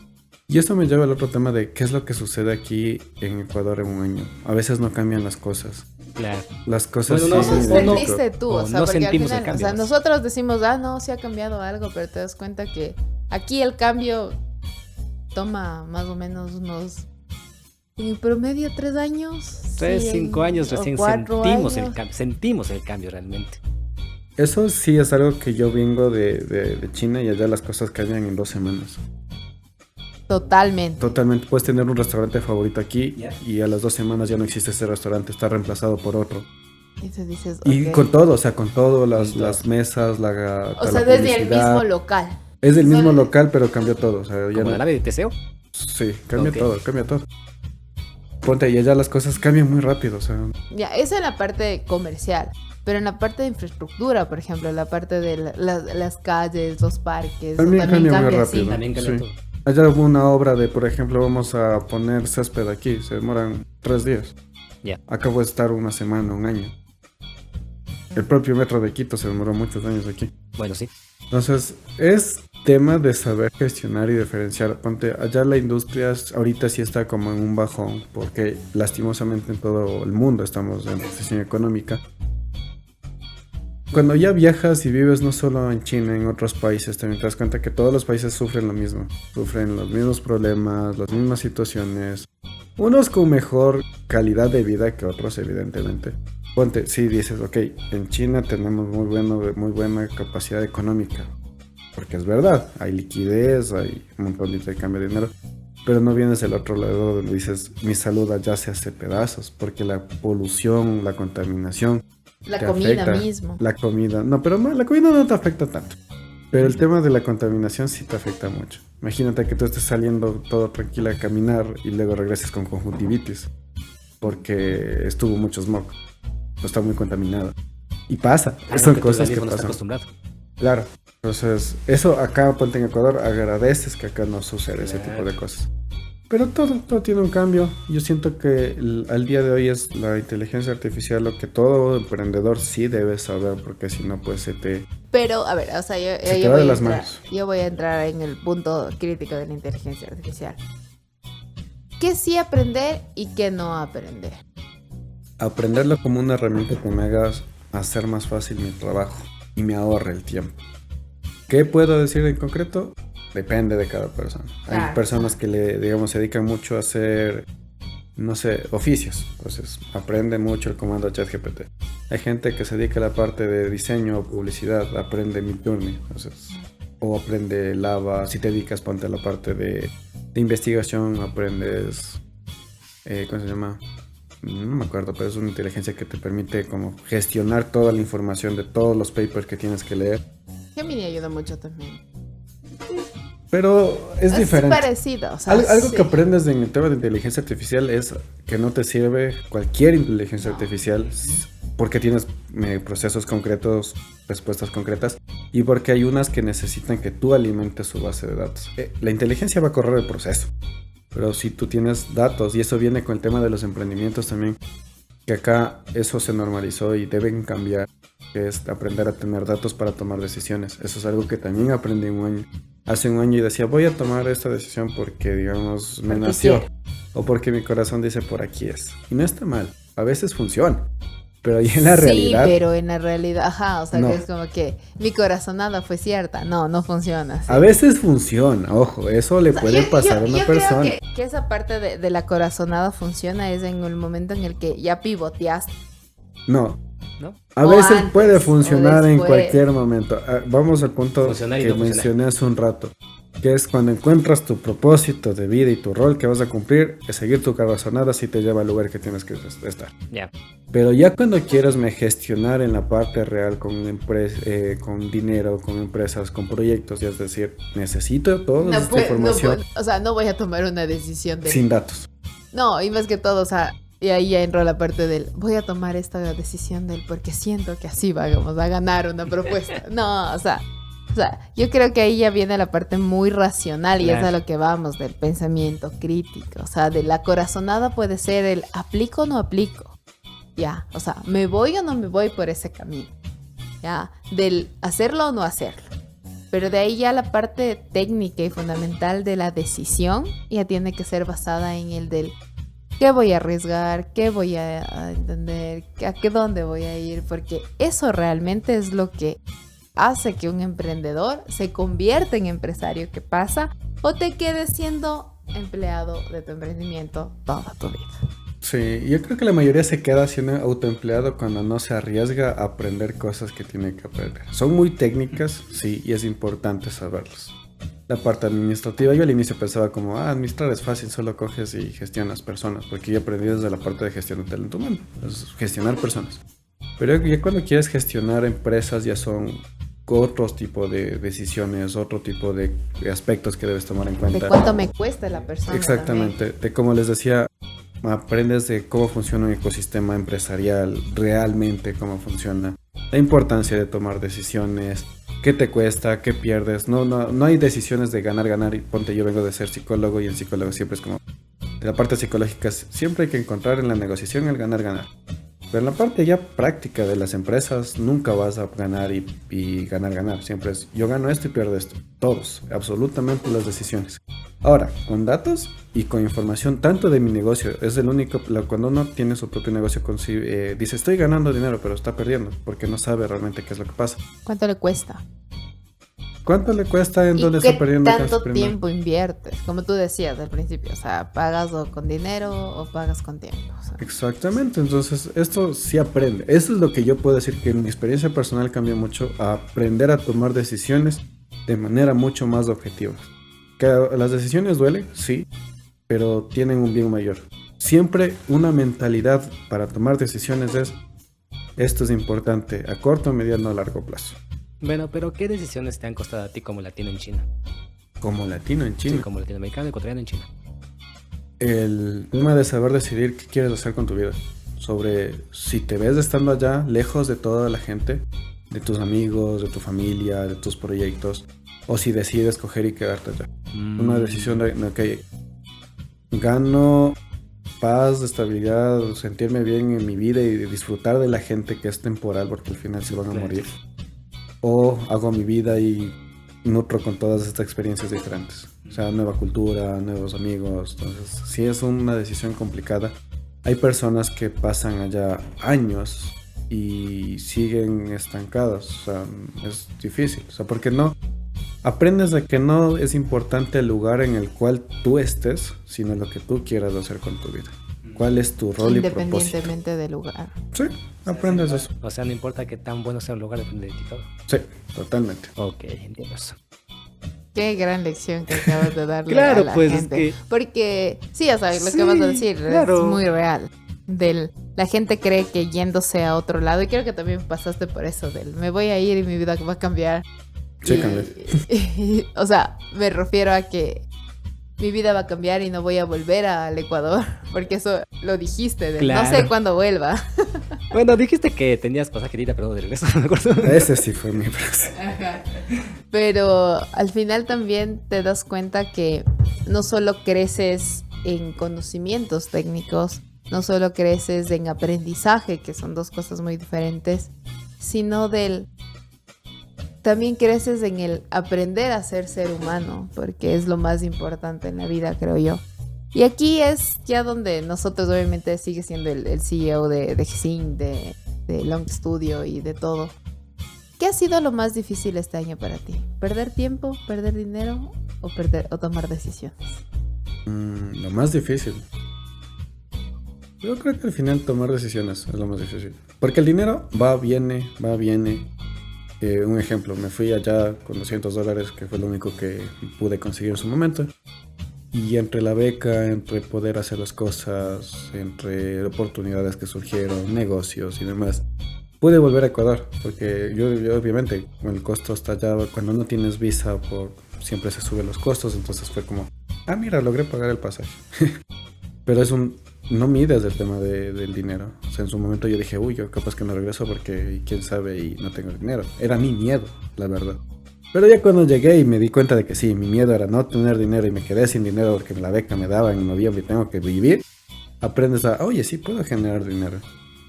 Y esto me lleva al otro tema de qué es lo que sucede aquí en Ecuador en un año. A veces no cambian las cosas. Claro. Las cosas Bueno, no, ¿Cómo siguen no, idéntico. sentiste tú? o O sea, no porque al sentimos el final, o cambio, sea, ¿no? nosotros decimos, ah, no, sí ha cambiado algo, pero te das cuenta que aquí el cambio toma más o menos unos, en promedio, 3 años. 3, sí, 5 años o recién 4 sentimos el años. cambio. Sentimos el cambio realmente. Eso sí es algo que yo vengo de China y allá las cosas cambian en 2 semanas. Totalmente. Totalmente, puedes tener un restaurante favorito aquí Ya. y a las 2 semanas ya no existe ese restaurante, está reemplazado por otro. Y tú dices, Y ok. con todo, o sea, con todo, Con las, todo. las mesas, O la sea, desde el publicidad. mismo local. Es del mismo Solo- local, pero cambió todo. O sea, ya Como no- la nave de Teseo. Sí, cambia Ok. todo, cambia todo. Ponte, y allá las cosas cambian muy rápido, o sea, Ya, eso en la parte comercial. Pero en la parte de infraestructura, por ejemplo, en la parte de las calles, los parques, eso También cambia muy cambia rápido. así. También cambia Sí. todo. allá hubo una obra de, por ejemplo, vamos a poner césped aquí, se demoran 3 días. Ya. Acá puede estar una semana, un año. El propio metro de Quito se demoró muchos años aquí. Bueno, sí. Entonces, es tema de saber gestionar y diferenciar. Ponte, allá la industria ahorita sí está como en un bajón, porque lastimosamente en todo el mundo estamos en recesión económica. Cuando ya viajas y vives no solo en China, en otros países, también te das cuenta que todos los países sufren lo mismo. Sufren los mismos problemas, las mismas situaciones. Unos con mejor calidad de vida que otros, evidentemente. Ponte, sí, dices, ok, en China tenemos muy buena capacidad económica. Porque es verdad, hay liquidez, hay un montón de intercambio de dinero. Pero no vienes del otro lado donde dices, mi salud allá se hace pedazos. Porque la polución, la contaminación, La te comida afecta. mismo. La comida, no, pero la comida no te afecta tanto. Pero el tema de la contaminación sí te afecta mucho. Imagínate que tú estés saliendo todo tranquila a caminar y luego regreses con conjuntivitis. Porque estuvo mucho smog. No está muy contaminado. Y pasa. Algo Son que tu cosas que organismo no está pasan. acostumbrado. Claro. Entonces, eso acá, ponte en Ecuador, agradeces que acá no sucede ese Claro. tipo de cosas. Pero todo tiene un cambio. Yo siento que al día de hoy es la inteligencia artificial lo que todo emprendedor sí debe saber, porque si no, pues se te... Pero, a ver, o sea, Se te yo va voy de a las entrar, manos. yo voy a entrar en el punto crítico de la inteligencia artificial. ¿Qué sí aprender y qué no aprender? Aprenderlo como una herramienta que me haga hacer más fácil mi trabajo. y me ahorra el tiempo. ¿Qué puedo decir en concreto? Depende de cada persona. Hay personas que se dedican mucho a hacer, no sé, oficios. Entonces, aprende mucho el comando ChatGPT. Hay gente que se dedica a la parte de diseño o publicidad, aprende Midjourney. Entonces, o aprende Lava. Si te dedicas, ponte a la parte de investigación, aprendes, ¿cómo se llama? No me acuerdo, pero es una inteligencia que te permite como gestionar toda la información de todos los papers que tienes que leer. Gemini ayuda mucho también. Pero es diferente. Es parecido. O sea, algo que aprendes en el tema de inteligencia artificial es que no te sirve cualquier inteligencia artificial porque tienes procesos concretos, respuestas concretas, y porque hay unas que necesitan que tú alimentes su base de datos. La inteligencia va a correr el proceso, pero si tú tienes datos, y eso viene con el tema de los emprendimientos también, que acá eso se normalizó y deben cambiar, que es aprender a tener datos para tomar decisiones. Eso es algo que también aprendí hace un año y decía, voy a tomar esta decisión porque, digamos, me nació, o porque mi corazón dice por aquí es. Y no está mal, a veces funciona, pero ahí en la realidad... Sí, pero en la realidad, o sea, no. que es como que mi corazonada fue cierta. No funciona así. A veces funciona, ojo, eso le puede pasar a una persona. Creo que esa parte de la corazonada funciona es en el momento en el que ya pivoteaste. No. ¿No? A O veces antes, puede o funcionar en después. cualquier momento. Vamos al punto Funcionar y que no funcionar. mencioné hace un rato, que es cuando encuentras tu propósito de vida y tu rol que vas a cumplir, es seguir tu corazonada si te lleva al lugar que tienes que estar. Ya. Pero ya cuando quieras gestionar en la parte real con con dinero, con empresas, con proyectos, y es decir, necesito toda esta información No voy a tomar una decisión de... sin datos. No, y más que todo, o sea, y ahí ya entró la parte del voy a tomar esta decisión del porque siento que así vamos a ganar una propuesta. No, o sea, yo creo que ahí ya viene la parte muy racional y Claro. es a lo que vamos, del pensamiento crítico. O sea, de la corazonada puede ser el aplico o no aplico. Ya, o sea, me voy o no me voy por ese camino. Ya, del hacerlo o no hacerlo. Pero de ahí ya la parte técnica y fundamental de la decisión ya tiene que ser basada en el del qué voy a arriesgar, qué voy a entender, dónde voy a ir, porque eso realmente es lo que hace que un emprendedor se convierta en empresario que pasa o te quedes siendo empleado de tu emprendimiento toda tu vida. Sí, yo creo que la mayoría se queda siendo autoempleado cuando no se arriesga a aprender cosas que tiene que aprender. Son muy técnicas, sí, y es importante saberlos. La parte administrativa, yo al inicio pensaba como, administrar es fácil, solo coges y gestionas personas, porque yo aprendí desde la parte de gestión de talento humano, es gestionar personas. Pero ya cuando quieres gestionar empresas ya son otros tipos de decisiones, otro tipo de aspectos que debes tomar en cuenta. ¿De cuánto me cuesta la persona? Exactamente, de como les decía, aprendes de cómo funciona un ecosistema empresarial, realmente cómo funciona, la importancia de tomar decisiones, qué te cuesta, qué pierdes. No hay decisiones de ganar y ponte, yo vengo de ser psicólogo y en psicólogo siempre es como, de la parte psicológica siempre hay que encontrar en la negociación el ganar. Pero en la parte ya práctica de las empresas nunca vas a ganar y ganar. Siempre es yo gano esto y pierdo esto. Todos, absolutamente las decisiones. Ahora, con datos y con información tanto de mi negocio, es el único, cuando uno tiene su propio negocio, dice estoy ganando dinero pero está perdiendo porque no sabe realmente qué es lo que pasa. ¿Cuánto le cuesta? ¿Cuánto le cuesta en ¿Y dónde qué está perdiendo? tanto tiempo inviertes? Como tú decías al principio, o sea, ¿pagas o con dinero o pagas con tiempo? O sea, Exactamente, entonces esto sí aprende. Eso es lo que yo puedo decir que en mi experiencia personal cambió mucho, a aprender a tomar decisiones de manera mucho más objetiva. Que las decisiones duelen, sí, pero tienen un bien mayor. Siempre una mentalidad para tomar decisiones es, esto es importante a corto, mediano, a largo plazo. Bueno, pero ¿qué decisiones te han costado a ti como latino en China? Como latino en Sí, China, como latinoamericano, ecuatoriano en China. el tema de saber decidir qué quieres hacer con tu vida, sobre si te ves estando allá, lejos de toda la gente, de tus amigos, de tu familia, de tus proyectos, o si decides coger y quedarte allá. Una decisión de ok, gano paz, estabilidad, sentirme bien en mi vida y disfrutar de la gente que es temporal porque al final se van a Claro. morir, o hago mi vida y nutro con todas estas experiencias diferentes, o sea, nueva cultura, nuevos amigos. Entonces sí es una decisión complicada. Hay personas que pasan allá años y siguen estancadas. O sea, es difícil. O sea, porque no aprendes de que no es importante el lugar en el cual tú estés, sino lo que tú quieras hacer con tu vida. ¿Cuál es tu rol y propósito? Independientemente del lugar. Sí, aprendes eso. O sea, no importa qué tan bueno sea un lugar, depende de ti todo. Sí, totalmente. Ok, entiendo eso. Qué gran lección que acabas de darle Claro, a la pues, es gente. que- Porque, sí, ya sabes, lo Sí, que vas a decir claro. es muy real. La gente cree que yéndose a otro lado, y creo que también pasaste por eso, me voy a ir y mi vida va a cambiar. Sí, cambié. O sea, me refiero a que mi vida va a cambiar y no voy a volver al Ecuador, porque eso lo dijiste, no Claro. sé cuándo vuelva. Bueno, dijiste que tenías pasaje de ida, pero de regreso, no me acuerdo. Ese sí fue mi frase. Pero al final también te das cuenta que no solo creces en conocimientos técnicos, no solo creces en aprendizaje, que son dos cosas muy diferentes, sino también creces en el aprender a ser ser humano, porque es lo más importante en la vida, creo yo. Y aquí es ya donde nosotros obviamente sigue siendo el CEO de Xing, de Long Studio y de todo. ¿Qué ha sido lo más difícil este año para ti? ¿Perder tiempo, perder dinero o tomar decisiones? Lo más difícil. Yo creo que al final tomar decisiones es lo más difícil. Porque el dinero va, viene, va, viene. Un ejemplo, me fui allá con $200, que fue lo único que pude conseguir en su momento. Y entre la beca, entre poder hacer las cosas, entre oportunidades que surgieron, negocios y demás, pude volver a Ecuador. Porque yo obviamente, el costo está allá, cuando no tienes visa, siempre se suben los costos. Entonces fue como, mira, logré pagar el pasaje. Pero no mides el tema del dinero. O sea, en su momento yo dije, yo capaz que no regreso porque quién sabe y no tengo dinero. Era mi miedo, la verdad. Pero ya cuando llegué y me di cuenta de que sí, mi miedo era no tener dinero y me quedé sin dinero porque la beca me daba en noviembre y tengo que vivir, aprendes oye, sí puedo generar dinero.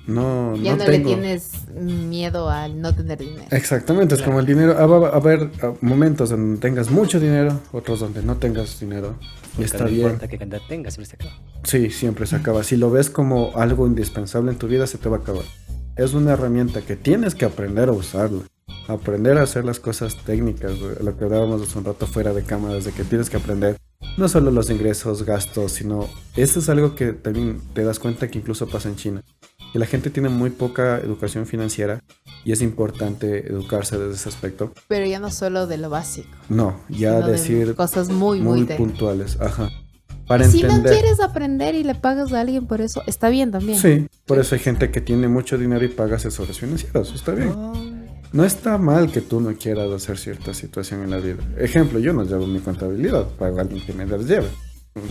Ya no le tienes miedo al no tener dinero. Exactamente, es como el dinero. Va a haber momentos donde tengas mucho dinero, otros donde no tengas dinero. Y está no bien. importa qué cantidad tengas, siempre se acaba. Sí, siempre se acaba. Si lo ves como algo indispensable en tu vida, se te va a acabar. Es una herramienta que tienes que aprender a usarla. Aprender a hacer las cosas técnicas, lo que hablábamos hace un rato fuera de cámara, desde que tienes que aprender no solo los ingresos, gastos, sino eso es algo que también te das cuenta que incluso pasa en China. Que la gente tiene muy poca educación financiera y es importante educarse desde ese aspecto. Pero ya no solo de lo básico. No, ya decir cosas muy puntuales, ajá. Para si entender. no quieres aprender y le pagas a alguien por eso, está bien también. Sí, por eso hay gente que tiene mucho dinero y paga asesores financieros, está bien. No está mal que tú no quieras hacer cierta situación en la vida. Ejemplo, yo no llevo mi contabilidad, pago a alguien que me las lleve.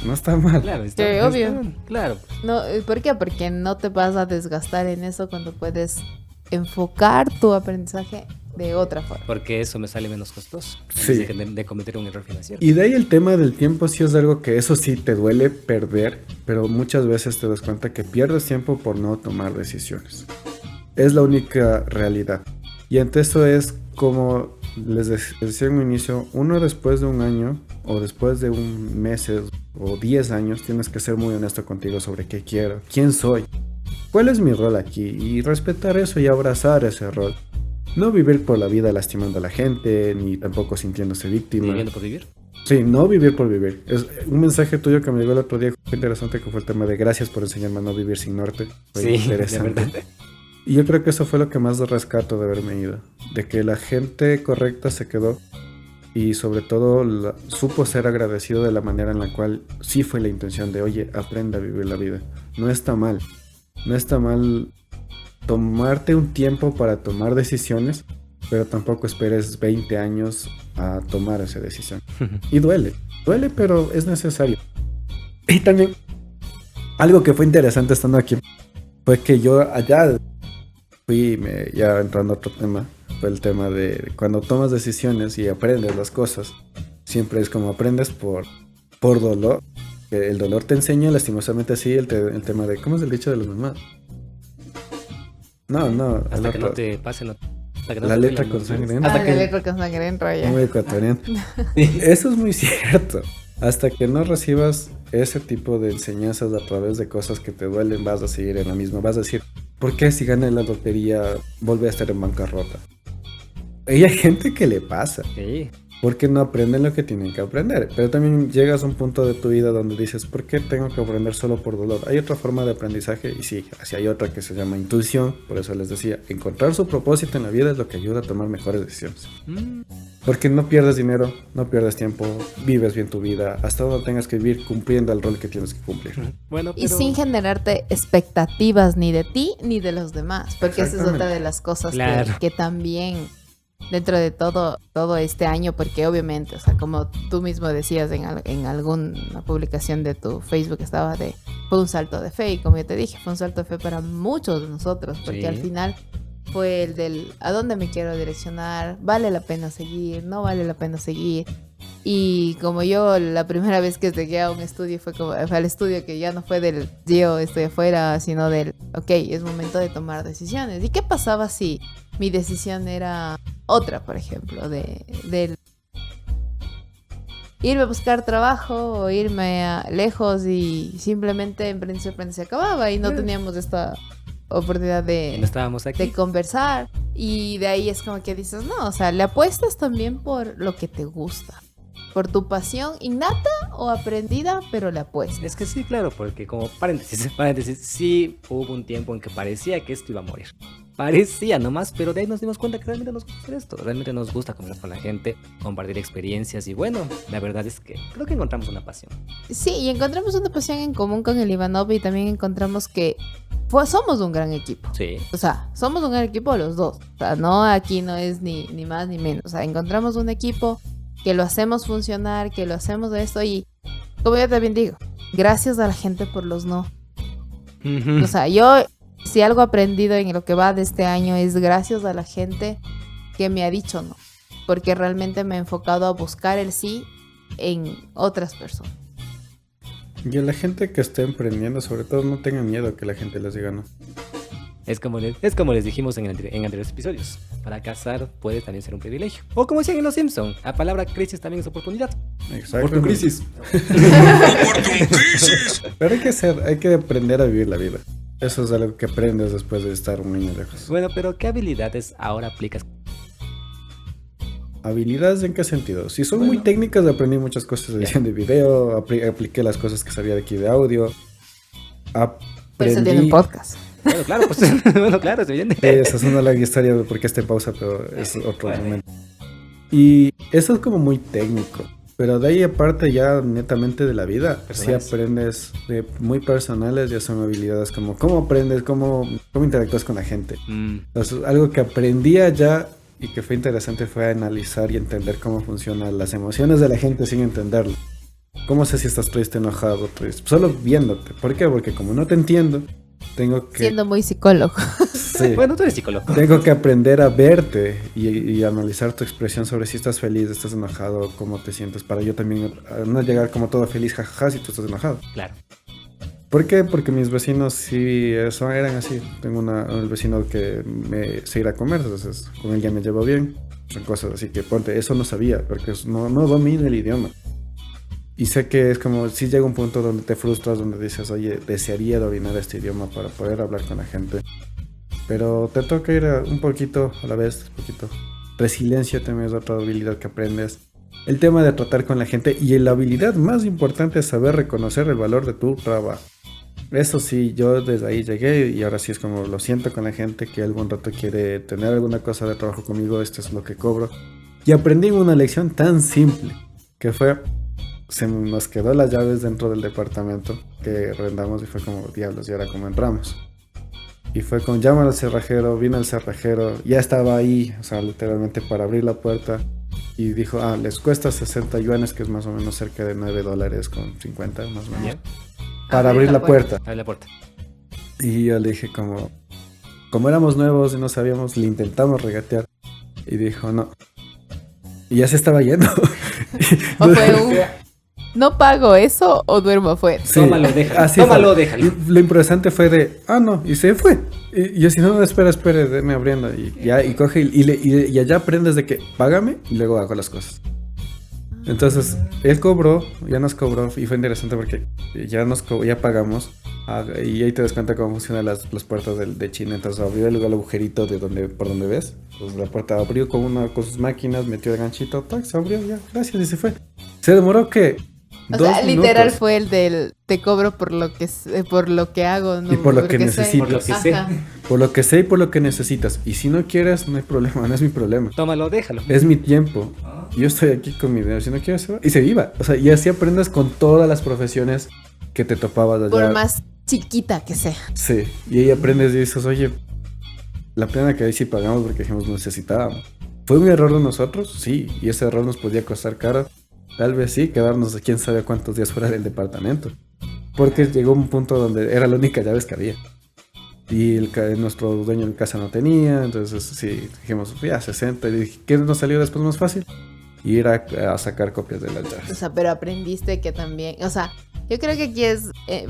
No está mal. Claro, Sí, obvio. Claro. No, ¿por qué? Porque no te vas a desgastar en eso cuando puedes enfocar tu aprendizaje de otra forma. Porque eso me sale menos costoso. Sí. De cometer un error financiero. Y de ahí el tema del tiempo sí es algo que eso sí te duele perder, pero muchas veces te das cuenta que pierdes tiempo por no tomar decisiones. Es la única realidad. Y ante eso es como les decía en un inicio, uno después de un año o después de un meses o 10 años tienes que ser muy honesto contigo sobre qué quiero, quién soy, cuál es mi rol aquí y respetar eso y abrazar ese rol. No vivir por la vida lastimando a la gente ni tampoco sintiéndose víctima. ¿Viviendo por vivir? Sí, no vivir por vivir. Es un mensaje tuyo que me llegó el otro día, fue interesante, que fue el tema de gracias por enseñarme a no vivir sin norte. Fue Sí, interesante. de verdad. Y yo creo que eso fue lo que más rescato de haberme ido. De que la gente correcta se quedó y sobre todo supo ser agradecido de la manera en la cual sí fue la intención de, oye, aprende a vivir la vida. No está mal. No está mal tomarte un tiempo para tomar decisiones, pero tampoco esperes 20 años a tomar esa decisión. Y duele, pero es necesario. Y también, algo que fue interesante estando aquí, fue que yo allá ya entrando a otro tema, fue el tema de cuando tomas decisiones y aprendes las cosas, siempre es como aprendes por dolor. Que el dolor te enseña, lastimosamente así, el tema de, ¿cómo es el dicho de los mamás? No. Hasta que no te pase, la letra con sangre entra. La letra con sangre entra ya. Muy ecuatoriano. Eso es muy cierto. Hasta que no recibas ese tipo de enseñanzas a través de cosas que te duelen, vas a seguir en la misma. Vas a decir, ¿por qué si gana la lotería vuelve a estar en bancarrota? Y hay gente que le pasa. Sí. Porque no aprenden lo que tienen que aprender. Pero también llegas a un punto de tu vida donde dices, ¿por qué tengo que aprender solo por dolor? Hay otra forma de aprendizaje y sí, así hay otra que se llama intuición. Por eso les decía, encontrar su propósito en la vida es lo que ayuda a tomar mejores decisiones. Porque no pierdes dinero, no pierdes tiempo, vives bien tu vida, hasta donde tengas que vivir cumpliendo el rol que tienes que cumplir. Bueno, Y pero... sin generarte expectativas ni de ti ni de los demás. Porque esa es otra Exactamente. de las cosas Claro. que también dentro de todo este año, porque obviamente, o sea, como tú mismo decías en alguna publicación de tu Facebook, fue un salto de fe, y como yo te dije, fue un salto de fe para muchos de nosotros, porque Sí. al final fue el del ¿a dónde me quiero direccionar? ¿Vale la pena seguir? ¿No vale la pena seguir? Y como yo la primera vez que llegué a un estudio fue al estudio que ya no fue del yo estoy afuera, sino del ok, es momento de tomar decisiones. ¿Y qué pasaba si mi decisión era otra, por ejemplo, del irme a buscar trabajo o irme lejos y simplemente Emprende y Sorprende se acababa y no teníamos esta oportunidad No de estábamos aquí. conversar? Y de ahí es como que dices, no, o sea, le apuestas también por lo que te gusta, por tu pasión innata o aprendida, pero le apuestas. Es que sí, claro, porque como paréntesis, sí hubo un tiempo en que parecía que esto iba a morir. Parecía nomás, pero de ahí nos dimos cuenta que realmente nos gusta hacer esto. Realmente nos gusta conversar con la gente, compartir experiencias y bueno, la verdad es que creo que encontramos una pasión. Sí, y encontramos una pasión en común con el Ivanov y también encontramos que somos un gran equipo. Sí. O sea, somos un gran equipo los dos. O sea, no, aquí no es ni más ni menos. O sea, encontramos un equipo que lo hacemos funcionar, que lo hacemos de esto y, como yo también digo, gracias a la gente por los no. O sea, yo, si algo he aprendido en lo que va de este año es gracias a la gente que me ha dicho no. Porque realmente me he enfocado a buscar el sí en otras personas. Y a la gente que esté emprendiendo, sobre todo, no tengan miedo a que la gente les diga no. Es como les dijimos en anteriores episodios. Fracasar puede también ser un privilegio. O como decían en Los Simpson, la palabra crisis también es oportunidad. Exacto. Por tu crisis. Pero hay que aprender a vivir la vida. Eso es algo que aprendes después de estar un año lejos. Bueno, pero ¿qué habilidades ahora aplicas? ¿Habilidades en qué sentido? Si son muy técnicas, aprendí muchas cosas de edición de video, apliqué las cosas que sabía de aquí de audio. Por eso tiene un podcast. Bueno, claro, pues, bueno, claro, es evidente. Esa es una larga historia de por qué está en pausa, pero es otro momento. Y eso es como muy técnico. Pero de ahí aparte ya netamente de la vida, sí Personales. aprendes de muy personales, ya son habilidades como cómo aprendes, cómo interactúas con la gente. Entonces, algo que aprendí allá y que fue interesante fue analizar y entender cómo funcionan las emociones de la gente sin entenderlo. ¿Cómo sé si estás triste, enojado, triste? Solo viéndote. ¿Por qué? Porque como no te entiendo, tengo que... Siendo muy psicólogo. Sí. Bueno, tú eres psicólogo. Tengo que aprender a verte y analizar tu expresión sobre si estás feliz, estás enojado, cómo te sientes, para yo también no llegar como todo feliz, jajaja, si tú estás enojado. Claro. ¿Por qué? Porque mis vecinos sí eran así. Tengo un vecino que se irá a comer, entonces con él ya me llevo bien. Son cosas así que ponte, eso no sabía, porque no domino el idioma. Y sé que es como, si llega un punto donde te frustras, donde dices, oye, desearía dominar este idioma para poder hablar con la gente. Pero te toca ir un poquito a la vez, un poquito. Resiliencia también es otra habilidad que aprendes. El tema de tratar con la gente y la habilidad más importante es saber reconocer el valor de tu trabajo. Eso sí, yo desde ahí llegué y ahora sí es como lo siento con la gente que algún rato quiere tener alguna cosa de trabajo conmigo, esto es lo que cobro. Y aprendí una lección tan simple que fue, se nos quedó las llaves dentro del departamento que arrendamos y fue como, diablos, ¿y ahora cómo entramos? Y fue con llama al cerrajero, vino el cerrajero, ya estaba ahí, o sea, literalmente para abrir la puerta. Y dijo, les cuesta 60 yuanes, que es más o menos cerca de $9 con 50, más o menos. Bien. Para abrir la puerta. Abre la puerta. Y yo le dije como éramos nuevos y no sabíamos, le intentamos regatear. Y dijo, no. Y ya se estaba yendo. O fue un, no pago eso o duermo afuera. Sí, Tómalo, déjalo. así Tómalo, fue. déjalo. Y lo interesante fue de, no, y se fue. Y yo si no, espere, déme abriendo. Y coge y allá aprendes de que págame y luego hago las cosas. Entonces, él cobró, ya nos cobró y fue interesante porque ya pagamos. Y ahí te das cuenta cómo funcionan las puertas de China. Entonces abrió el agujerito por donde ves. Entonces la puerta abrió con sus máquinas, metió el ganchito, tac, se abrió, ya, gracias, y se fue. Se demoró que O 2 sea, literal minutos. fue el del te cobro por lo que hago, no Y por lo que porque necesito. Por lo que sé. Ajá. Por lo que sé y por lo que necesitas. Y si no quieres, no hay problema, no es mi problema. Tómalo, déjalo. Es mi tiempo. Yo estoy aquí con mi dinero. Si no quieres, se va. Y se iba. O sea, y así aprendes con todas las profesiones que te topabas allá. Por más chiquita que sea. Sí. Y ahí aprendes y dices, oye, la pena que ahí sí pagamos porque dijimos necesitábamos. ¿Fue un error de nosotros? Sí. Y ese error nos podía costar caro. Tal vez sí, quedarnos quién sabe cuántos días fuera del departamento. Porque llegó un punto donde era la única llaves que había. Y nuestro dueño de casa no tenía. Entonces sí, dijimos, ya 60. Y dije, ¿qué nos salió después más fácil? Ir a sacar copias de las O llaves. sea, pero aprendiste que también, o sea, yo creo que aquí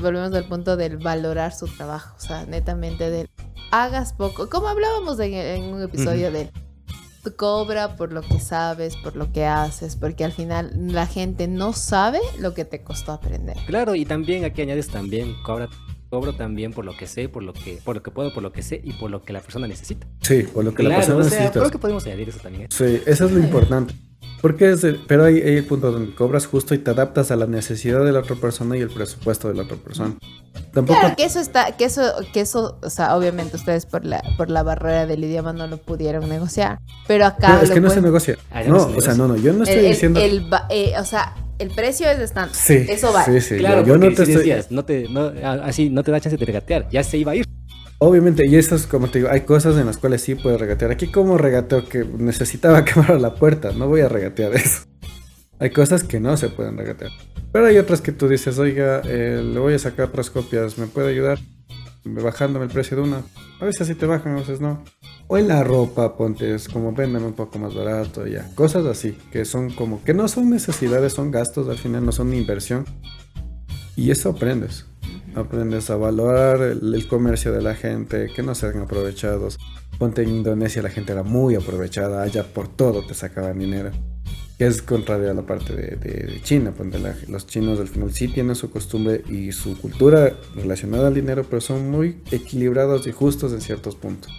volvemos al punto del valorar su trabajo, o sea, netamente del hagas poco, como hablábamos en un episodio del tú cobra por lo que sabes, por lo que haces, porque al final la gente no sabe lo que te costó aprender. Claro, y también aquí añades también, cobro también por lo que sé, por lo que puedo, por lo que sé y por lo que la persona necesita. Sí, por lo que la Claro, persona o sea, necesita. creo que podemos añadir eso también. Sí, eso es lo importante. Porque pero hay el punto donde cobras justo y te adaptas a la necesidad de la otra persona y el presupuesto de la otra persona. Tampoco. Claro, que eso, o sea, obviamente ustedes por la barrera del idioma no lo pudieron negociar, pero acá No, es que no se pueden- negocia. Allá No, no se o negocia. sea, no, yo no estoy diciendo. o sea, el precio es de estándar. Sí, Eso vale. sí, sí. Claro, yo no porque te si estoy. decías, así no te da chance de regatear, ya se iba a ir. Obviamente, y eso es como te digo, hay cosas en las cuales sí puedes regatear. Aquí como regateo que necesitaba quemar la puerta, no voy a regatear eso. Hay cosas que no se pueden regatear. Pero hay otras que tú dices, oiga, le voy a sacar 3 copias, ¿me puede ayudar? Bajándome el precio de una. A veces sí te bajan, a veces no. O en la ropa, ponte, es como véndeme un poco más barato, ya. Cosas así, que son como, que no son necesidades, son gastos, al final no son inversión. Y eso aprendes. Aprendes a valorar el comercio de la gente, que no sean aprovechados. Ponte en Indonesia, la gente era muy aprovechada, allá por todo te sacaban dinero. Que es contrario a la parte de China. Ponte los chinos al final sí tienen su costumbre y su cultura relacionada al dinero, pero son muy equilibrados y justos en ciertos puntos.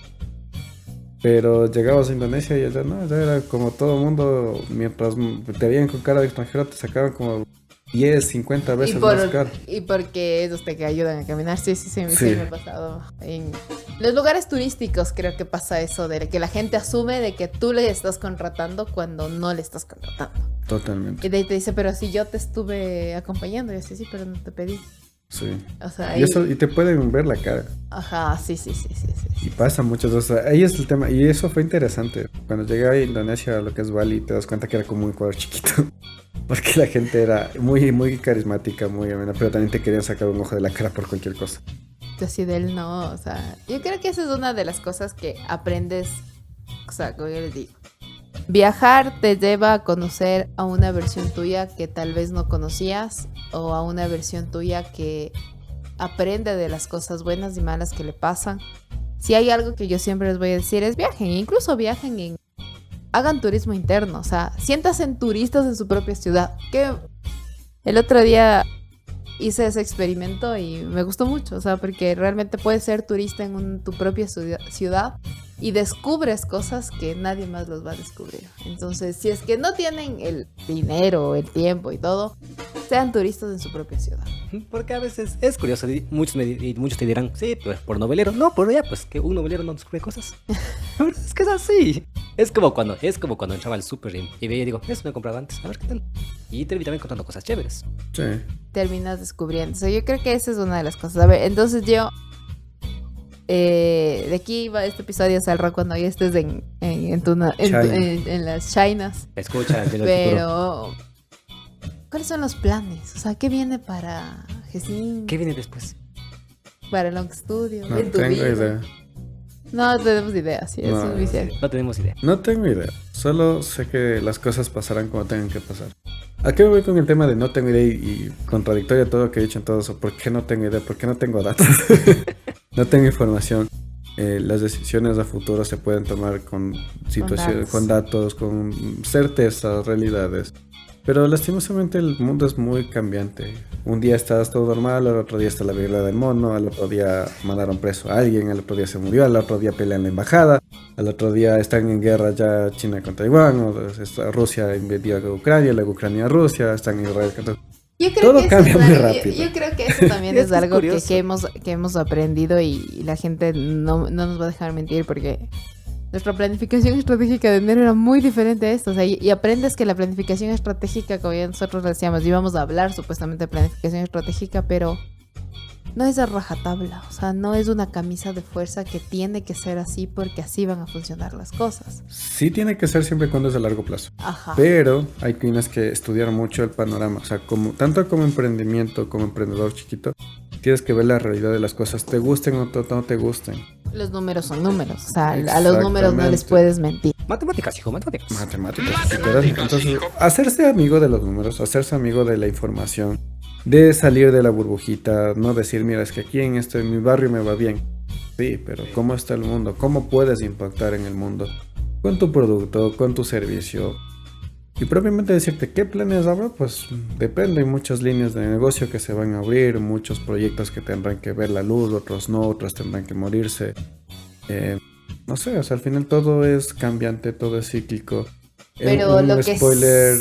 Pero llegabas a Indonesia y allá no, allá era como todo el mundo, mientras te veían con cara de extranjero, te sacaban como 10, 50 veces más caro. Y porque ellos te ayudan a caminar. Sí, sí Sí. me ha pasado. En los lugares turísticos creo que pasa eso, de que la gente asume de que tú le estás contratando cuando no le estás contratando. Totalmente. Y de ahí te dice, pero si yo te estuve acompañando. Y así, sí, pero no te pedí. Sí. O sea, Y te pueden ver la cara. Ajá, sí. Y pasa muchas cosas. Ahí es el tema. Y eso fue interesante. Cuando llegué a Indonesia, lo que es Bali, te das cuenta que era como un Ecuador chiquito. Porque la gente era muy, muy carismática, muy amena, pero también te querían sacar un ojo de la cara por cualquier cosa. Así de él no, o sea, yo creo que esa es una de las cosas que aprendes, o sea, como yo les digo. Viajar te lleva a conocer a una versión tuya que tal vez no conocías o a una versión tuya que aprende de las cosas buenas y malas que le pasan. Si hay algo que yo siempre les voy a decir es viajen, incluso hagan turismo interno, o sea, siéntanse en turistas en su propia ciudad. Que el otro día hice ese experimento y me gustó mucho, o sea, porque realmente puedes ser turista en tu propia ciudad y descubres cosas que nadie más los va a descubrir. Entonces, si es que no tienen el dinero, el tiempo y todo, sean turistas en su propia ciudad. Porque a veces es curioso, y muchos te dirán, sí, pues por novelero. No, por ya, pues que un novelero no descubre cosas. Pero es que es así. Es como cuando entraba al súper y veía y digo, eso me he comprado antes, a ver qué tal. Y terminaba encontrando cosas chéveres. Sí. Terminas descubriendo. O sea, yo creo que esa es una de las cosas. A ver, entonces yo... de aquí va este episodio saldrá cuando ya estés en las Chinas. Escucha, entiendo el futuro. Pero... ¿cuáles son los planes? O sea, ¿qué viene para Jesín? ¿Qué viene después? Para Long Studio. No en tu tengo vida? idea. No tenemos idea, sí, eso No, es muy cierto. No tenemos idea. No tengo idea. Solo sé que las cosas pasarán como tengan que pasar. ¿A qué me voy con el tema de no tengo idea y contradictorio todo lo que he dicho en todo eso? ¿Por qué no tengo idea? ¿Por qué no tengo datos? No tengo información. Las decisiones a futuro se pueden tomar con situaciones, con datos, con certezas, realidades. Pero lastimosamente el mundo es muy cambiante. Un día estás todo normal, al otro día está la viruela del mono, al otro día mandaron preso a alguien, al otro día se murió, al otro día pelean en la embajada, al otro día están en guerra ya China con Taiwán, o Rusia invadió a Ucrania, luego Ucrania a Rusia, están en Israel contra... Yo creo Todo que cambia eso muy también- rápido. Yo creo que eso también es Es algo curioso. que hemos aprendido y la gente no nos va a dejar mentir porque nuestra planificación estratégica de enero era muy diferente a esto. O sea, y aprendes que la planificación estratégica, como ya nosotros decíamos, íbamos a hablar supuestamente de planificación estratégica, pero no es a rajatabla. O sea, no es una camisa de fuerza que tiene que ser así porque así van a funcionar las cosas. Sí tiene que ser siempre y cuando es a largo plazo. Ajá. Pero tienes que estudiar mucho el panorama, o sea, tanto como emprendimiento, como emprendedor chiquito, tienes que ver la realidad de las cosas, te gusten o no te gusten. Los números son números. O sea, a los números no les Exactamente. puedes mentir. Matemáticas, hijo, matemáticas. Matemáticas, literal. Entonces, hacerse amigo de los números, hacerse amigo de la información, de salir de la burbujita, no decir, mira, es que aquí en mi barrio me va bien. Sí, pero ¿cómo está el mundo? ¿Cómo puedes impactar en el mundo? Con tu producto, con tu servicio. Y propiamente decirte qué planes habrá, pues depende, hay muchas líneas de negocio que se van a abrir, muchos proyectos que tendrán que ver la luz, otros no, otros tendrán que morirse. No sé, o sea, al final todo es cambiante, todo es cíclico. Pero lo que spoiler,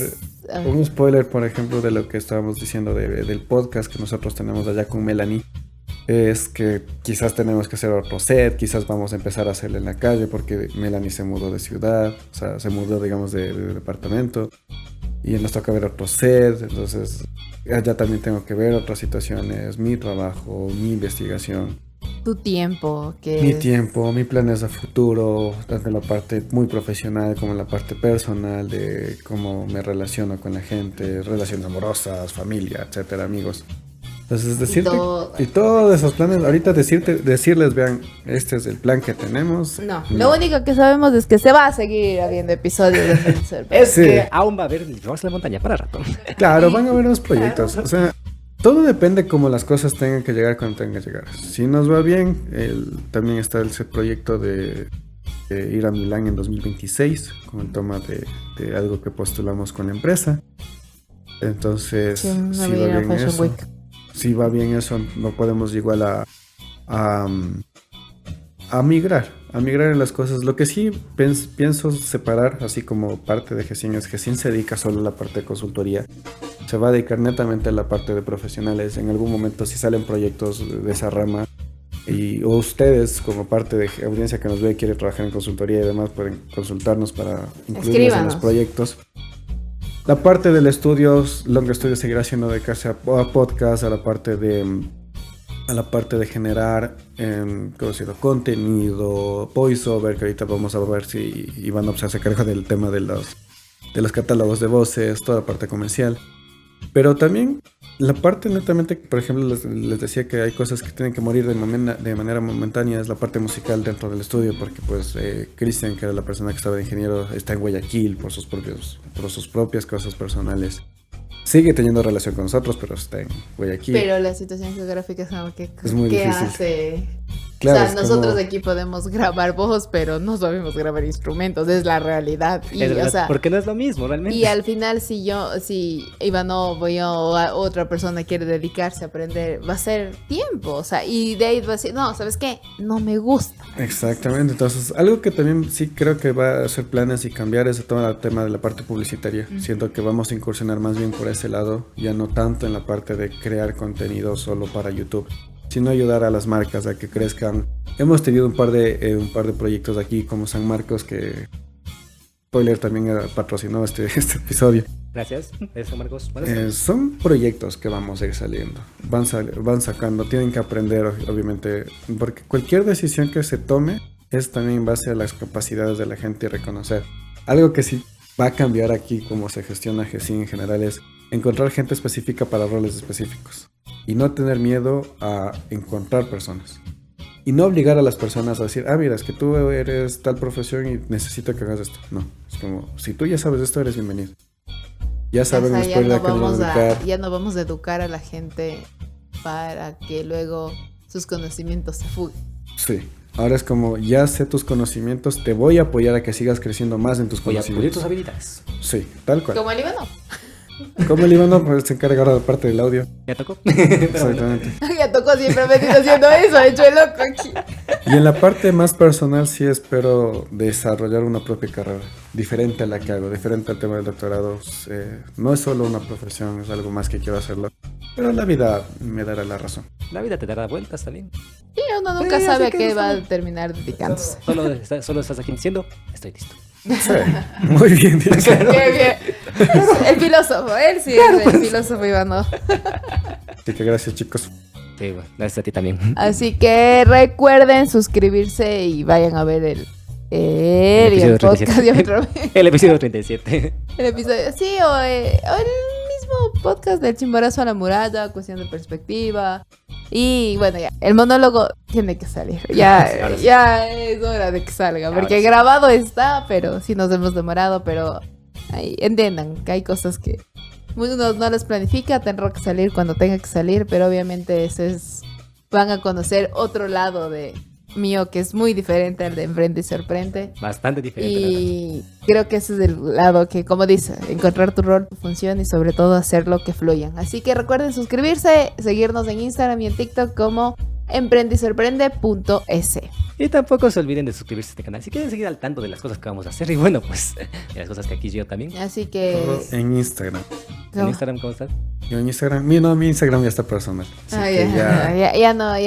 A ver. un spoiler, por ejemplo, de lo que estábamos diciendo del podcast que nosotros tenemos allá con Melanie, es que quizás tenemos que hacer otro set, quizás vamos a empezar a hacerlo en la calle porque Melanie se mudó de ciudad, o sea, se mudó, digamos, de departamento y nos toca ver otro set, entonces allá también tengo que ver otras situaciones, mi trabajo, mi investigación, Tu tiempo, que mi es- tiempo, mis planes a futuro, tanto en la parte muy profesional como en la parte personal de cómo me relaciono con la gente, relaciones amorosas, familia, etcétera, amigos. Entonces decirte y todos esos planes, ahorita decirles, vean, este es el plan que tenemos. No, lo único que sabemos es que se va a seguir habiendo episodios de Feliz Es Sí. que aún va a haber llevarse la montaña para rato. Claro, van a haber unos proyectos. O sea, todo depende como las cosas tengan que llegar cuando tengan que llegar. Si nos va bien, también está ese proyecto de ir a Milán en 2026 con el toma de algo que postulamos con la empresa. Entonces, Sí, no si voy a ir va a bien Fashion eso, Week. si va bien eso, no podemos igual a migrar en las cosas. Lo que sí pienso separar, así como parte de GESIN, es que GESIN se dedica solo a la parte de consultoría. Se va a dedicar netamente a la parte de profesionales. En algún momento, si salen proyectos de esa rama, o ustedes, como parte de audiencia que nos ve y quiere trabajar en consultoría y demás, pueden consultarnos para incluirnos en Escríbanos. los proyectos. La parte del estudio, Long Studio seguirá siendo de casa a podcast, a la parte de generar contenido, voiceover, que ahorita vamos a ver si Iván se hace cargo del tema de los catálogos de voces, toda la parte comercial. Pero también la parte netamente, por ejemplo, les decía que hay cosas que tienen que morir de manera momentánea, es la parte musical dentro del estudio, porque pues Cristian, que era la persona que estaba de ingeniero, está en Guayaquil por sus propias cosas personales. Sigue teniendo relación con nosotros, pero está en Guayaquil. Pero la situación geográfica es algo que Es muy difícil. hace. Claro, o es sea, nosotros como- aquí podemos grabar voz, pero no sabemos grabar instrumentos, es la realidad. Y, Es verdad, o sea, porque no es lo mismo, realmente. y al final, si Iván o otra persona quiere dedicarse a aprender, va a ser tiempo. O sea, y de ahí va a decir, no, ¿sabes qué? No me gusta. Exactamente, entonces algo que también sí creo que va a hacer planes y cambiar es todo el tema de la parte publicitaria. Siento que vamos a incursionar más bien por ese lado, ya no tanto en la parte de crear contenido solo para YouTube, sino ayudar a las marcas a que crezcan. Hemos tenido un par de proyectos aquí como San Marcos, que spoiler también patrocinó este episodio. Gracias. Eso, Marcos. Bueno, Son proyectos que vamos a ir saliendo, van sacando, tienen que aprender obviamente, porque cualquier decisión que se tome es también en base a las capacidades de la gente y reconocer. Algo que sí va a cambiar aquí como se gestiona GESIN en general es encontrar gente específica para roles específicos y no tener miedo a encontrar personas. Y no obligar a las personas a decir, mira, es que tú eres tal profesión y necesito que hagas esto. No, es como, si tú ya sabes esto, eres bienvenido. Ya saben O sea, los spoilers que nos van a educar. ya no vamos a educar a la gente para que luego sus conocimientos se fuguen. Sí, ahora es como, ya sé tus conocimientos, te voy a apoyar a que sigas creciendo más en tus voy a pulir tus conocimientos. habilidades. Sí, tal cual. Como el Ivano. Como el Iván, pues se encarga ahora de parte del audio. ¿Ya tocó? Pero bueno. Exactamente. Ya tocó, siempre me venido haciendo eso, he hecho el loco aquí. Y en la parte más personal sí espero desarrollar una propia carrera, diferente a la que hago, diferente al tema del doctorado. No es solo una profesión, es algo más que quiero hacerlo. Pero la vida me dará la razón. La vida te dará vueltas también. Sí, uno nunca Sí, sabe a así que qué está va a bien. terminar dedicándose. Solo estás aquí diciendo, estoy listo. Sí, muy bien dicho. Qué bien. El filósofo, él sí es el filósofo, Iván. ¿No? Así que gracias, chicos. Sí, bueno, gracias a ti también. Así que recuerden suscribirse y vayan a ver el episodio podcast. 37. Ya me trabé. El episodio 37. El episodio, sí, o el mismo podcast del Chimborazo a la muralla, cuestión de perspectiva. Y bueno, ya, el monólogo tiene que salir. Ya, Sí, ahora sí. ya es hora de que salga, porque Ahora sí. grabado está, pero sí nos hemos demorado, pero ahí, entiendan que hay cosas que uno no les planifica, tendrá que salir cuando tenga que salir, pero obviamente van a conocer otro lado de mío que es muy diferente al de Emprende y Sorprende. Bastante diferente. la verdad. Y creo que ese es el lado que, como dice, encontrar tu rol, tu función y sobre todo hacerlo que fluyan. Así que recuerden suscribirse, seguirnos en Instagram y en TikTok como emprendedysorprende.es. Y tampoco se olviden de suscribirse a este canal si quieren seguir al tanto de las cosas que vamos a hacer. Y bueno, pues, de las cosas que aquí yo también. Así Todo que... en Instagram. En Instagram, ¿cómo estás? Yo en Instagram, mi Instagram ya está personal. Así Ah, que ya no.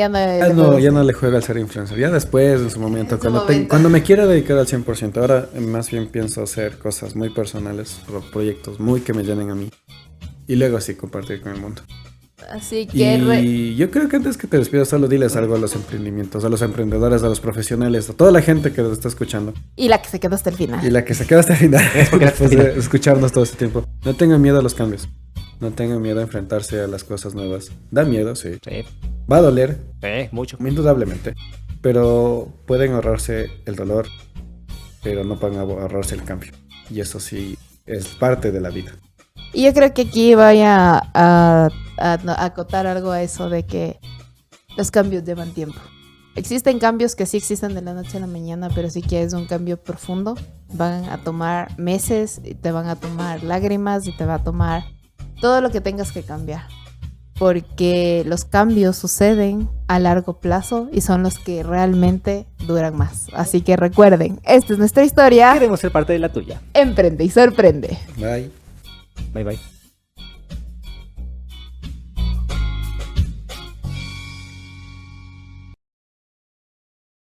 ya no le juego al ser influencer. Ya después, en su momento, En su momento. cuando me quiera dedicar al 100%. Ahora más bien pienso hacer cosas muy personales, proyectos muy que me llenen a mí. Y luego así compartir con el mundo. Así que... Y yo creo que antes que te despidas, solo diles algo a los emprendimientos, a los emprendedores, a los profesionales, a toda la gente que nos está escuchando. Y la que se quedó hasta el final. Y la que se queda hasta el final, porque la después de escucharnos todo este tiempo. No tengan miedo a los cambios. No tengan miedo a enfrentarse a las cosas nuevas. Da miedo, sí. Sí, Va a doler, mucho. indudablemente. Pero pueden ahorrarse el dolor, pero no pueden ahorrarse el cambio. Y eso sí es parte de la vida. Y yo creo que aquí voy a acotar algo a eso de que los cambios llevan tiempo. Existen cambios que sí existen de la noche a la mañana, pero si quieres un cambio profundo, van a tomar meses, y te van a tomar lágrimas y te va a tomar todo lo que tengas que cambiar. Porque los cambios suceden a largo plazo y son los que realmente duran más. Así que recuerden, esta es nuestra historia. Queremos ser parte de la tuya. Emprende y sorprende. Bye. Bye bye.